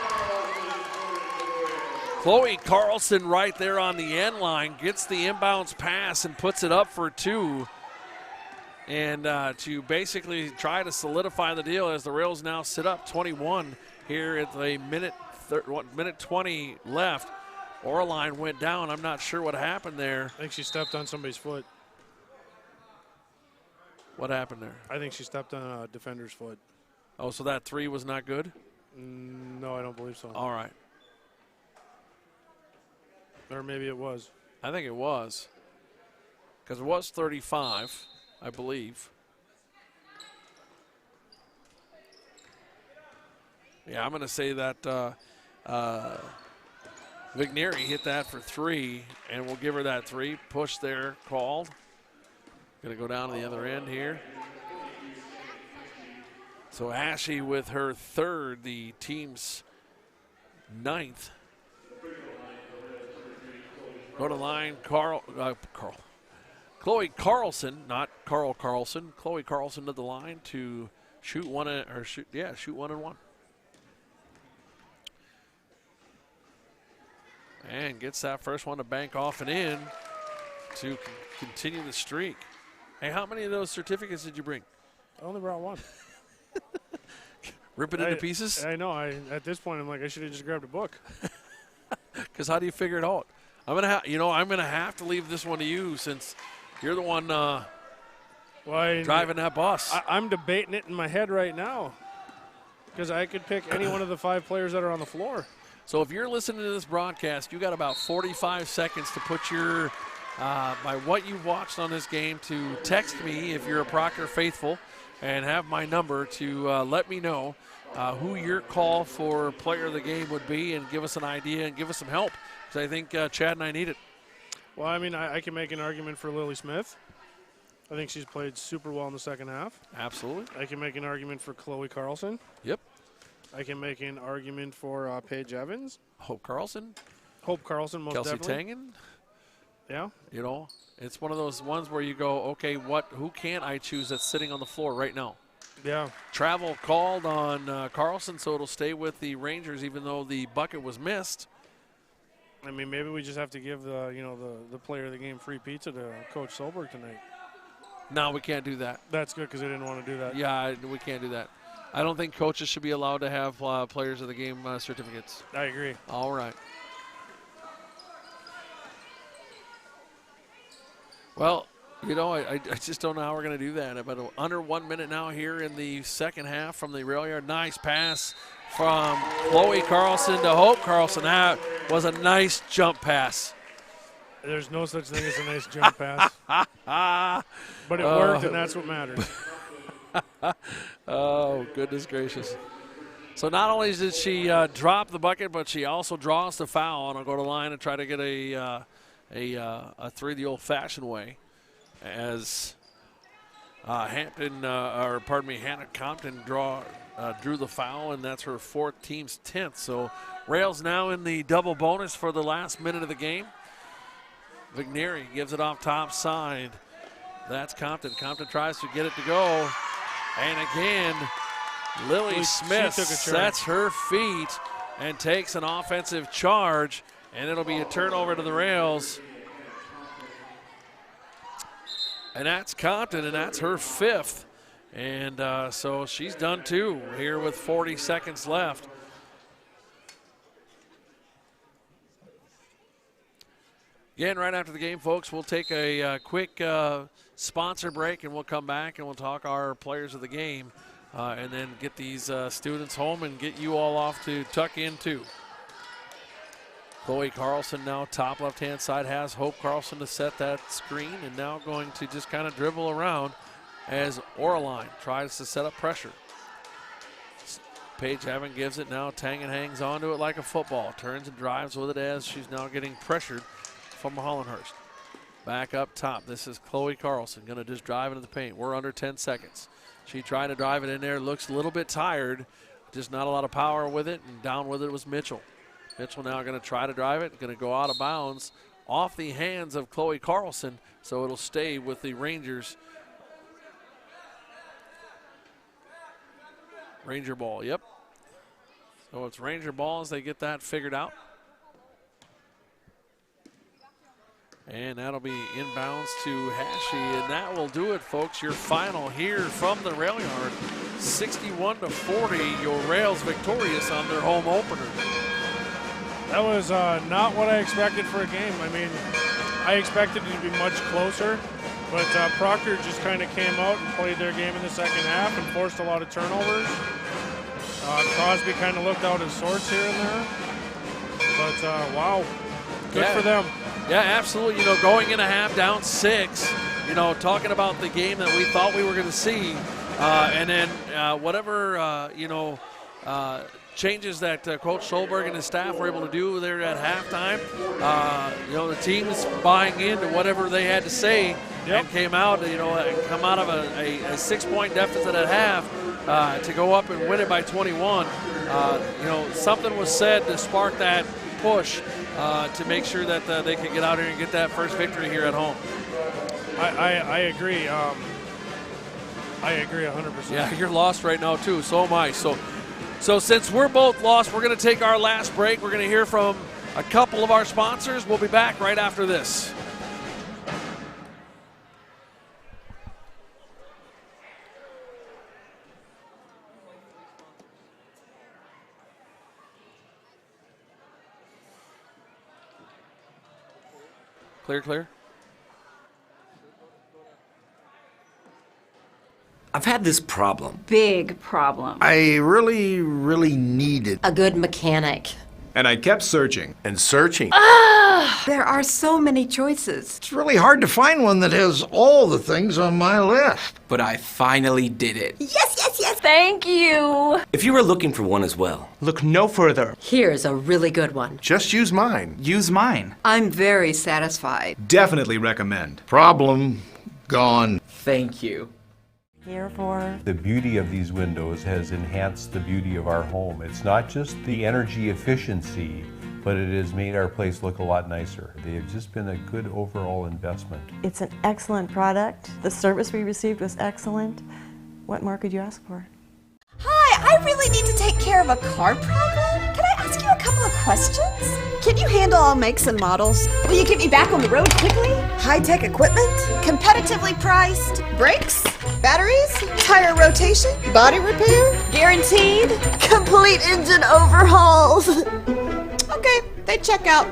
Chloe Carlson right there on the end line gets the inbounds pass and puts it up for two. And to basically try to solidify the deal as the Rails now sit up 21 here at the minute 20 left. Oraline went down. I'm not sure what happened there. I think she stepped on somebody's foot. What happened there? I think she stepped on a defender's foot. Oh, so that three was not good? No, I don't believe so. All right. Or maybe it was. I think it was. Because it was 35, I believe. Yeah, I'm going to say that Vigneri hit that for three, and we'll give her that three. Push there, called. Going to go down to the other end here. So Ashley with her third, the team's ninth. Go to line, Chloe Carlson, not Carl Carlson. Chloe Carlson to the line to shoot one and one. And gets that first one to bank off and in to continue the streak. Hey, how many of those certificates did you bring? I only brought one. Rip it into pieces? I know. At this point, I'm like, I should have just grabbed a book. Because how do you figure it out? I'm gonna have to leave this one to you since you're the one driving that bus. I'm debating it in my head right now because I could pick any one of the 5 players that are on the floor. So if you're listening to this broadcast, you got about 45 seconds to put your by what you've watched on this game to text me if you're a Proctor faithful and have my number to let me know who your call for player of the game would be and give us an idea and give us some help. Because I think Chad and I need it. Well, I mean, I can make an argument for Lily Smith. I think she's played super well in the second half. Absolutely. I can make an argument for Chloe Carlson. Yep. I can make an argument for Paige Evans. Hope Carlson, most Kelsey definitely. Tangen. Yeah. You know, it's one of those ones where you go, okay, who can't I choose that's sitting on the floor right now? Yeah. Travel called on Carlson, so it'll stay with the Rangers even though the bucket was missed. I mean, maybe we just have to give the player of the game free pizza to Coach Solberg tonight. No, we can't do that. That's good because they didn't want to do that. Yeah, we can't do that. I don't think coaches should be allowed to have players of the game certificates. I agree. All right. Well, you know, I just don't know how we're going to do that. But under 1 minute now here in the second half from the rail yard. Nice pass from Chloe Carlson to Hope Carlson. That was a nice jump pass. There's no such thing as a nice jump pass. But it worked, and that's what matters. Oh, goodness gracious. So not only did she drop the bucket, but she also draws the foul, and I'll go to the line and try to get a three the old-fashioned way, as Hannah Compton drew the foul, and that's her fourth, team's 10th. So Rails now in the double bonus for the last minute of the game. Vigneri gives it off top side. That's Compton. Compton tries to get it to go. And again, Lily Smith sets her feet and takes an offensive charge. And it'll be a turnover to the Rails. And that's Compton, and that's her fifth. And so she's done two here with 40 seconds left. Again, right after the game, folks, we'll take a quick sponsor break, and we'll come back and we'll talk our players of the game and then get these students home and get you all off to tuck in too. Chloe Carlson now top left-hand side has Hope Carlson to set that screen, and now going to just kind of dribble around as Oraline tries to set up pressure. Paige Haven gives it now. Tangen hangs onto it like a football. Turns and drives with it as she's now getting pressured from Hollenhurst. Back up top. This is Chloe Carlson going to just drive into the paint. We're under 10 seconds. She tried to drive it in there. Looks a little bit tired. Just not a lot of power with it. And down with it was Mitchell. Mitchell now going to try to drive it. Going to go out of bounds off the hands of Chloe Carlson. So it'll stay with the Rangers. Ranger ball, yep. So it's Ranger ball as they get that figured out. And that'll be inbounds to Hashi, and that will do it, folks. Your final here from the rail yard, 61-40. Your Rails victorious on their home opener. That was not what I expected for a game. I mean, I expected it to be much closer, but Proctor just kind of came out and played their game in the second half and forced a lot of turnovers. Crosby kind of looked out his sorts here and there, but wow, good for them. Yeah, absolutely. You know, going in a half down 6, you know, talking about the game that we thought we were going to see, and then whatever, changes that Coach Solberg and his staff were able to do there at halftime, the team's buying into whatever they had to say and came out, come out of a 6-point deficit at half to go up and win it by 21. Something was said to spark that push to make sure that they could get out here and get that first victory here at home. I agree. I agree 100%. Yeah, you're lost right now too. So am I. So since we're both lost, we're going to take our last break. We're going to hear from a couple of our sponsors. We'll be back right after this. Clear. I've had this problem. Big problem. I really needed a good mechanic. And I kept searching. And searching. There are so many choices. It's really hard to find one that has all the things on my list. But I finally did it. Yes. Thank you. If you were looking for one as well, look no further. Here's a really good one. Just use mine. Use mine. I'm very satisfied. Definitely recommend. Problem gone. Thank you. Here for the beauty of these windows has enhanced the beauty of our home. It's not just the energy efficiency, but it has made our place look a lot nicer. They have just been a good overall investment. It's an excellent product. The service we received was excellent. What more could you ask for? Hi, I really need to take care of a car problem. Can I ask you a couple of questions? Can you handle all makes and models? Will you get me back on the road quickly? High-tech equipment? Competitively priced? Brakes? Batteries? Tire rotation? Body repair? Guaranteed? Complete engine overhauls? Okay, they check out.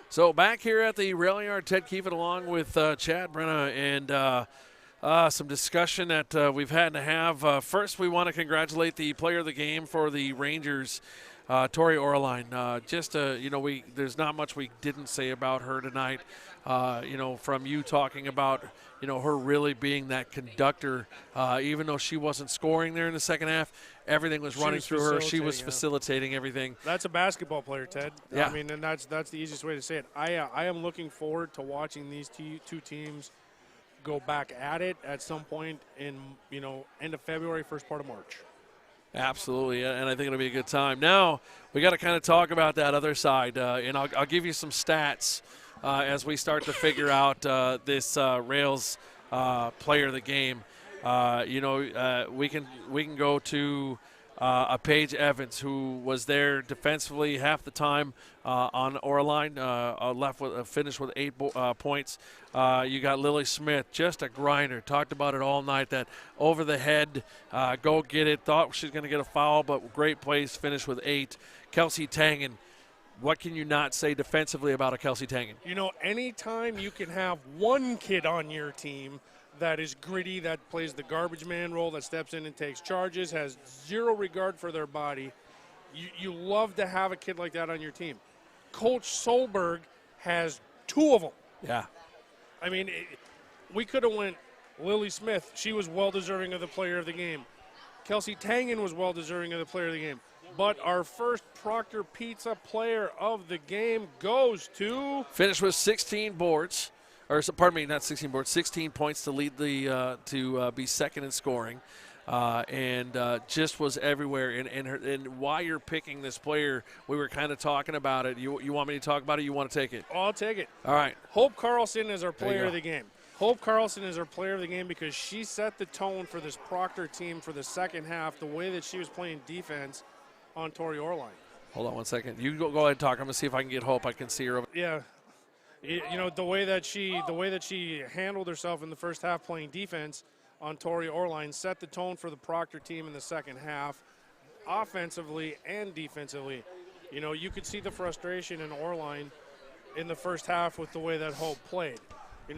So back here at the rail yard, Ted Keevan along with Chad Brenna and some discussion that we've had to have. First, we want to congratulate the player of the game for the Rangers, Tori Orlein. There's not much we didn't say about her tonight. From you talking about, her really being that conductor, even though she wasn't scoring there in the second half, everything was running through her. She was facilitating everything. That's a basketball player, Ted. Yeah. I mean, and that's the easiest way to say it. I am looking forward to watching these two teams go back at it at some point in, end of February, first part of March. Absolutely, and I think it'll be a good time. Now, we got to kind of talk about that other side, and I'll give you some stats as we start to figure out this Rails player of the game. We can go to a Paige Evans, who was there defensively half the time on Orlein, finished with 8 points. You got Lily Smith, just a grinder. Talked about it all night. That over the head, go get it. Thought she was going to get a foul, but great plays. Finished with 8. Kelsey Tangen. What can you not say defensively about a Kelsey Tangen? Anytime you can have one kid on your team that is gritty, that plays the garbage man role, that steps in and takes charges, has zero regard for their body, you love to have a kid like that on your team. Coach Solberg has 2 of them. Yeah. I mean, we could have went Lily Smith. She was well-deserving of the player of the game. Kelsey Tangen was well-deserving of the player of the game. But our first Proctor Pizza player of the game goes to... Finished with 16 boards. Not 16 boards, 16 points to lead to be second in scoring. And just was everywhere. And why you're picking this player, we were kind of talking about it. You want me to talk about it? You want to take it? Oh, I'll take it. All right. Hope Carlson is our player of the game. Hope Carlson is our player of the game because she set the tone for this Proctor team for the second half, the way that she was playing defense on Tori Orlein. Hold on one second. You go ahead and talk. I'm going to see if I can get Hope. I can see her over. Yeah. The way that she handled herself in the first half playing defense on Tori Orlein set the tone for the Proctor team in the second half, offensively and defensively. You could see the frustration in Orlein in the first half with the way that Hope played.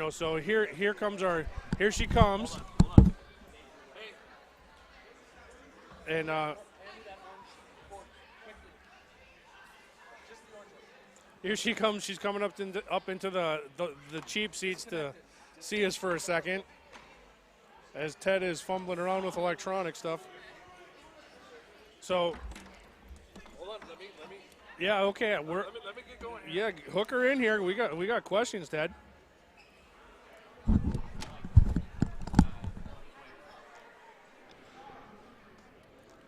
So here she comes. And here she comes. She's coming up into the cheap seats to see us for a second as Ted is fumbling around with electronic stuff. So, hold on, let me. Yeah, okay. Let me get going. Yeah, hook her in here. We got questions, Ted.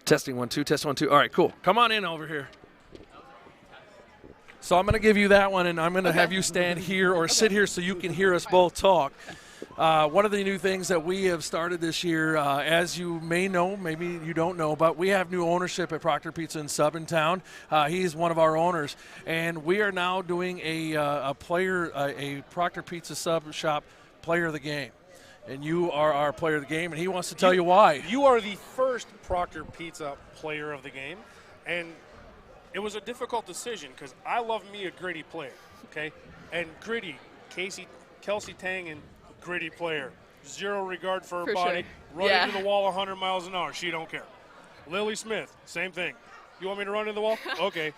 Testing 1 2, test 1 2. All right, cool. Come on in over here. So I'm going to give you that one, and I'm going to have you stand here or sit here so you can hear us both talk. One of the new things that we have started this year, as you may know, maybe you don't know, but we have new ownership at Proctor Pizza and Sub in town. He's one of our owners, and we are now doing a Proctor Pizza Sub Shop Player of the Game. And you are our player of the game, and he wants to tell you why. You are the first Proctor Pizza player of the game, and it was a difficult decision because I love me a gritty player, okay? And gritty, Kelsey Tangen, gritty player. Zero regard for her body. Sure. Run into the wall 100 miles an hour. She don't care. Lily Smith, same thing. You want me to run into the wall? Okay.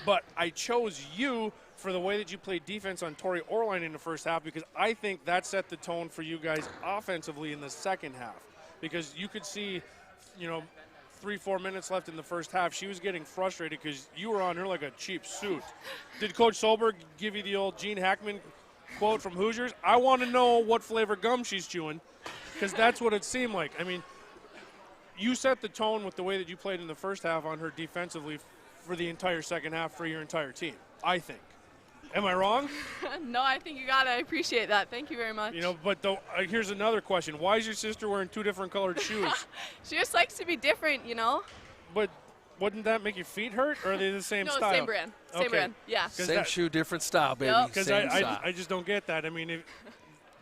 But I chose you for the way that you played defense on Tori Orlein in the first half because I think that set the tone for you guys offensively in the second half. Because you could see, 3-4 minutes left in the first half. She was getting frustrated because you were on her like a cheap suit. Did Coach Solberg give you the old Gene Hackman quote from Hoosiers. I want to know what flavor gum she's chewing, because that's what it seemed like. I mean, you set the tone with the way that you played in the first half on her defensively for the entire second half for your entire team, I think. Am I wrong? No, I think you got it. I appreciate that. Thank you very much. You know, but here's another question. Why is your sister wearing 2 different colored shoes? She just likes to be different, you know? But wouldn't that make your feet hurt, or are they the same style? No, same brand. Same brand, yeah. Same shoe, different style, baby. Because I just don't get that. I mean,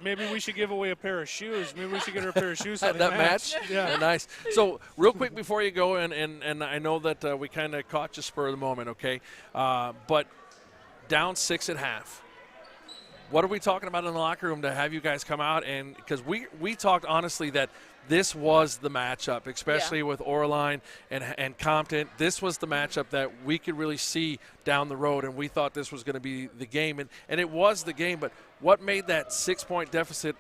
maybe we should give away a pair of shoes. Maybe we should get her a pair of shoes. that match? Yeah. Nice. So real quick before you go, and I know that we kind of caught you spur of the moment, okay? But down 6 at half. What are we talking about in the locker room to have you guys come out? And because we talked honestly that this was the matchup, especially with Oraline and Compton. This was the matchup that we could really see down the road, and we thought this was going to be the game. And it was the game, but what made that 6-point deficit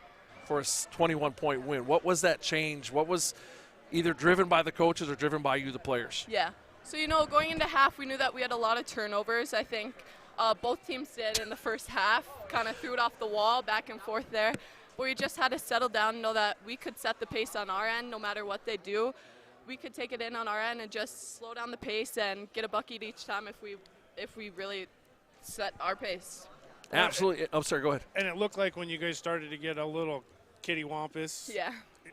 for a 21-point win? What was that change? What was either driven by the coaches or driven by you, the players? Yeah. So, you know, going into half, we knew that we had a lot of turnovers. I think both teams did in the first half, kind of threw it off the wall, back and forth there. But we just had to settle down and know that we could set the pace on our end no matter what they do. We could take it in on our end and just slow down the pace and get a bucket each time if we really set our pace. Absolutely. I'm sorry, go ahead. And it looked like when you guys started to get a little kittywampus. Yeah.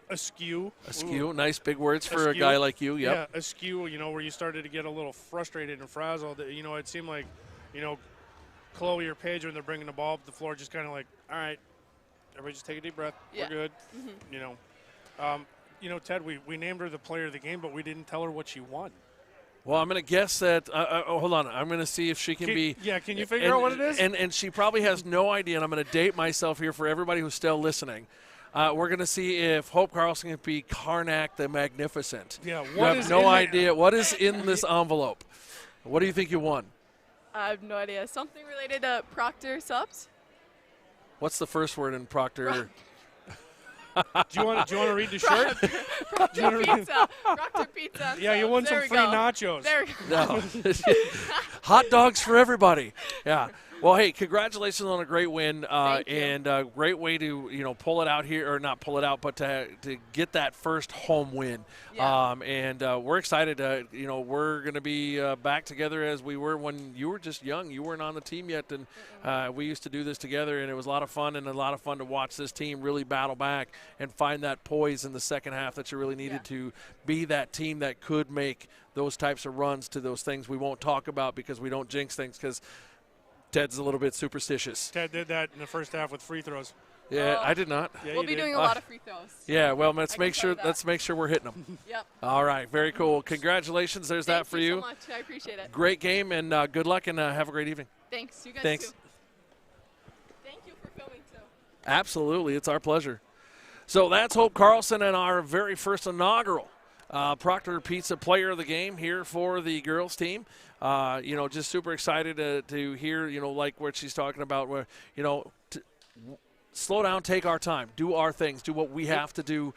Askew. Askew. Nice big words for a guy like you. Yep. Yeah, askew, you know, where you started to get a little frustrated and frazzled. You know, it seemed like, you know, Chloe or Paige, when they're bringing the ball up the floor, just kind of like, all right, everybody just take a deep breath. Yeah. We're good. You know, Ted, we named her the player of the game, but we didn't tell her what she won. Well, I'm going to guess that hold on. I'm going to see if she can be. Yeah, can you figure out what it is? And she probably has no idea, and I'm going to date myself here for everybody who's still listening. We're going to see if Hope Carlson can be Karnak the Magnificent. Yeah, you have no idea. What is in this envelope? What do you think you won? I have no idea. Something related to Proctor subs? What's the first word in Proctor? Do you want to read the shirt? Proctor Pizza. Proctor Pizza. Yeah, you won some free nachos. There we go. No. Hot dogs for everybody. Yeah. Well, hey, congratulations on a great win and a great way to pull it out here, or not pull it out, but to get that first home win. Yeah. We're excited. We're going to be back together as we were when you were just young. You weren't on the team yet, and we used to do this together, and it was a lot of fun to watch this team really battle back and find that poise in the second half that you really needed to be that team that could make those types of runs to those things we won't talk about because we don't jinx things because Ted's a little bit superstitious. Ted did that in the first half with free throws. Yeah, I did not. Yeah, we'll be doing a lot of free throws. Yeah, well, let's make sure we're hitting them. Yep. All right, very cool. Congratulations. There's that for you. Thank you so much. I appreciate it. Great game, and good luck, and have a great evening. Thanks. You guys Thanks. too. Thank you for filming too. Absolutely, it's our pleasure. So that's Hope Carlson and our very first inaugural Proctor Pizza Player of the Game here for the girls team. Just super excited to hear, like what she's talking about, where, slow down, take our time, do our things, do what we have to do,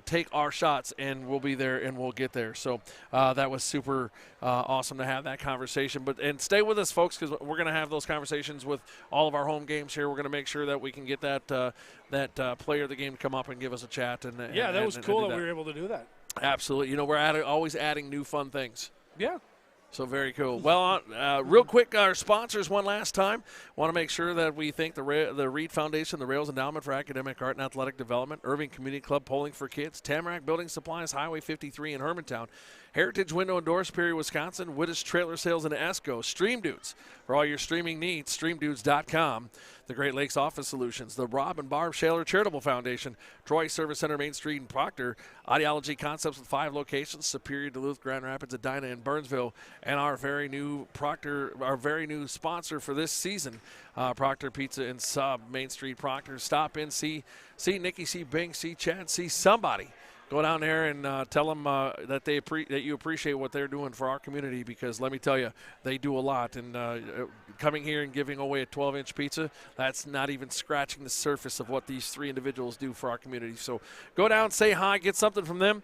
take our shots, and we'll be there and we'll get there. So that was super awesome to have that conversation. And stay with us, folks, because we're going to have those conversations with all of our home games here. We're going to make sure that we can get that player of the game to come up and give us a chat. That was cool that we were able to do that. Absolutely. We're always adding new fun things. Yeah. So very cool. Well, real quick, our sponsors one last time. Want to make sure that we thank the Reed Foundation, the Rails Endowment for Academic Art and Athletic Development, Irving Community Club Polling for Kids, Tamarack Building Supplies, Highway 53 in Hermantown, Heritage Window and Door, Superior, Wisconsin, Wittes Trailer Sales in Esco, Stream Dudes for all your streaming needs, streamdudes.com, the Great Lakes Office Solutions, the Rob and Barb Shaler Charitable Foundation, Troy Service Center, Main Street in Proctor, Ideology Concepts with 5 locations, Superior, Duluth, Grand Rapids, Edina, and Burnsville, and our very new sponsor for this season, Proctor Pizza and Sub, Main Street, Proctor. Stop in, see Nikki, see Bing, see Chad, see somebody. Go down there and tell them that that you appreciate what they're doing for our community, because let me tell you, they do a lot. And coming here and giving away a 12-inch pizza, that's not even scratching the surface of what these 3 individuals do for our community. So go down, say hi, get something from them.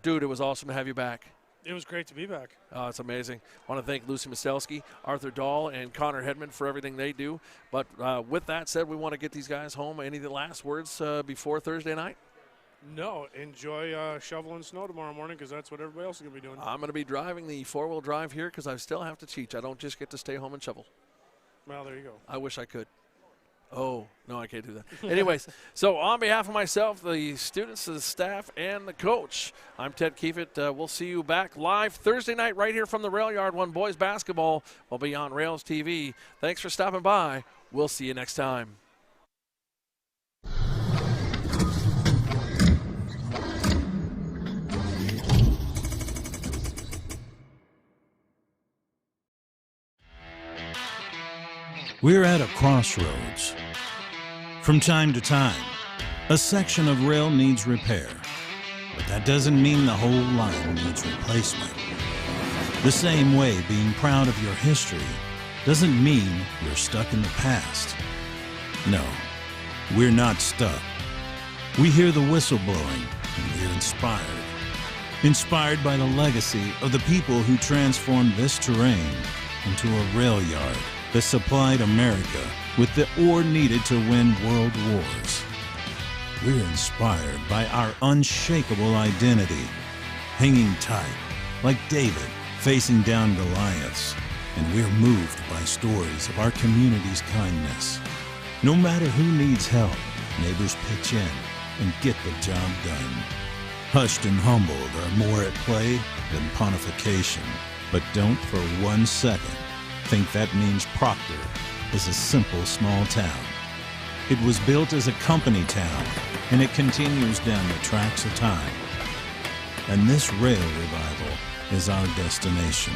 Dude, it was awesome to have you back. It was great to be back. Oh, it's amazing. I want to thank Lucy Mastelski, Arthur Dahl, and Connor Hedman for everything they do. But with that said, we want to get these guys home. Any of the last words before Thursday night? No, enjoy shoveling snow tomorrow morning because that's what everybody else is going to be doing. I'm going to be driving the four-wheel drive here because I still have to teach. I don't just get to stay home and shovel. Well, there you go. I wish I could. Oh, no, I can't do that. Anyways, so on behalf of myself, the students, the staff, and the coach, I'm Ted Kiefert. We'll see you back live Thursday night right here from the Rail Yard when boys basketball will be on Rails TV. Thanks for stopping by. We'll see you next time. We're at a crossroads. From time to time, a section of rail needs repair, but that doesn't mean the whole line needs replacement. The same way being proud of your history doesn't mean you're stuck in the past. No, we're not stuck. We hear the whistle blowing and we're inspired. Inspired by the legacy of the people who transformed this terrain into a rail yard that supplied America with the ore needed to win world wars. We're inspired by our unshakable identity, hanging tight like David facing down Goliaths, and we're moved by stories of our community's kindness. No matter who needs help, neighbors pitch in and get the job done. Hushed and humbled are more at play than pontification, but don't for 1 second think that means Proctor is a simple small town. It was built as a company town, and it continues down the tracks of time. And this rail revival is our destination.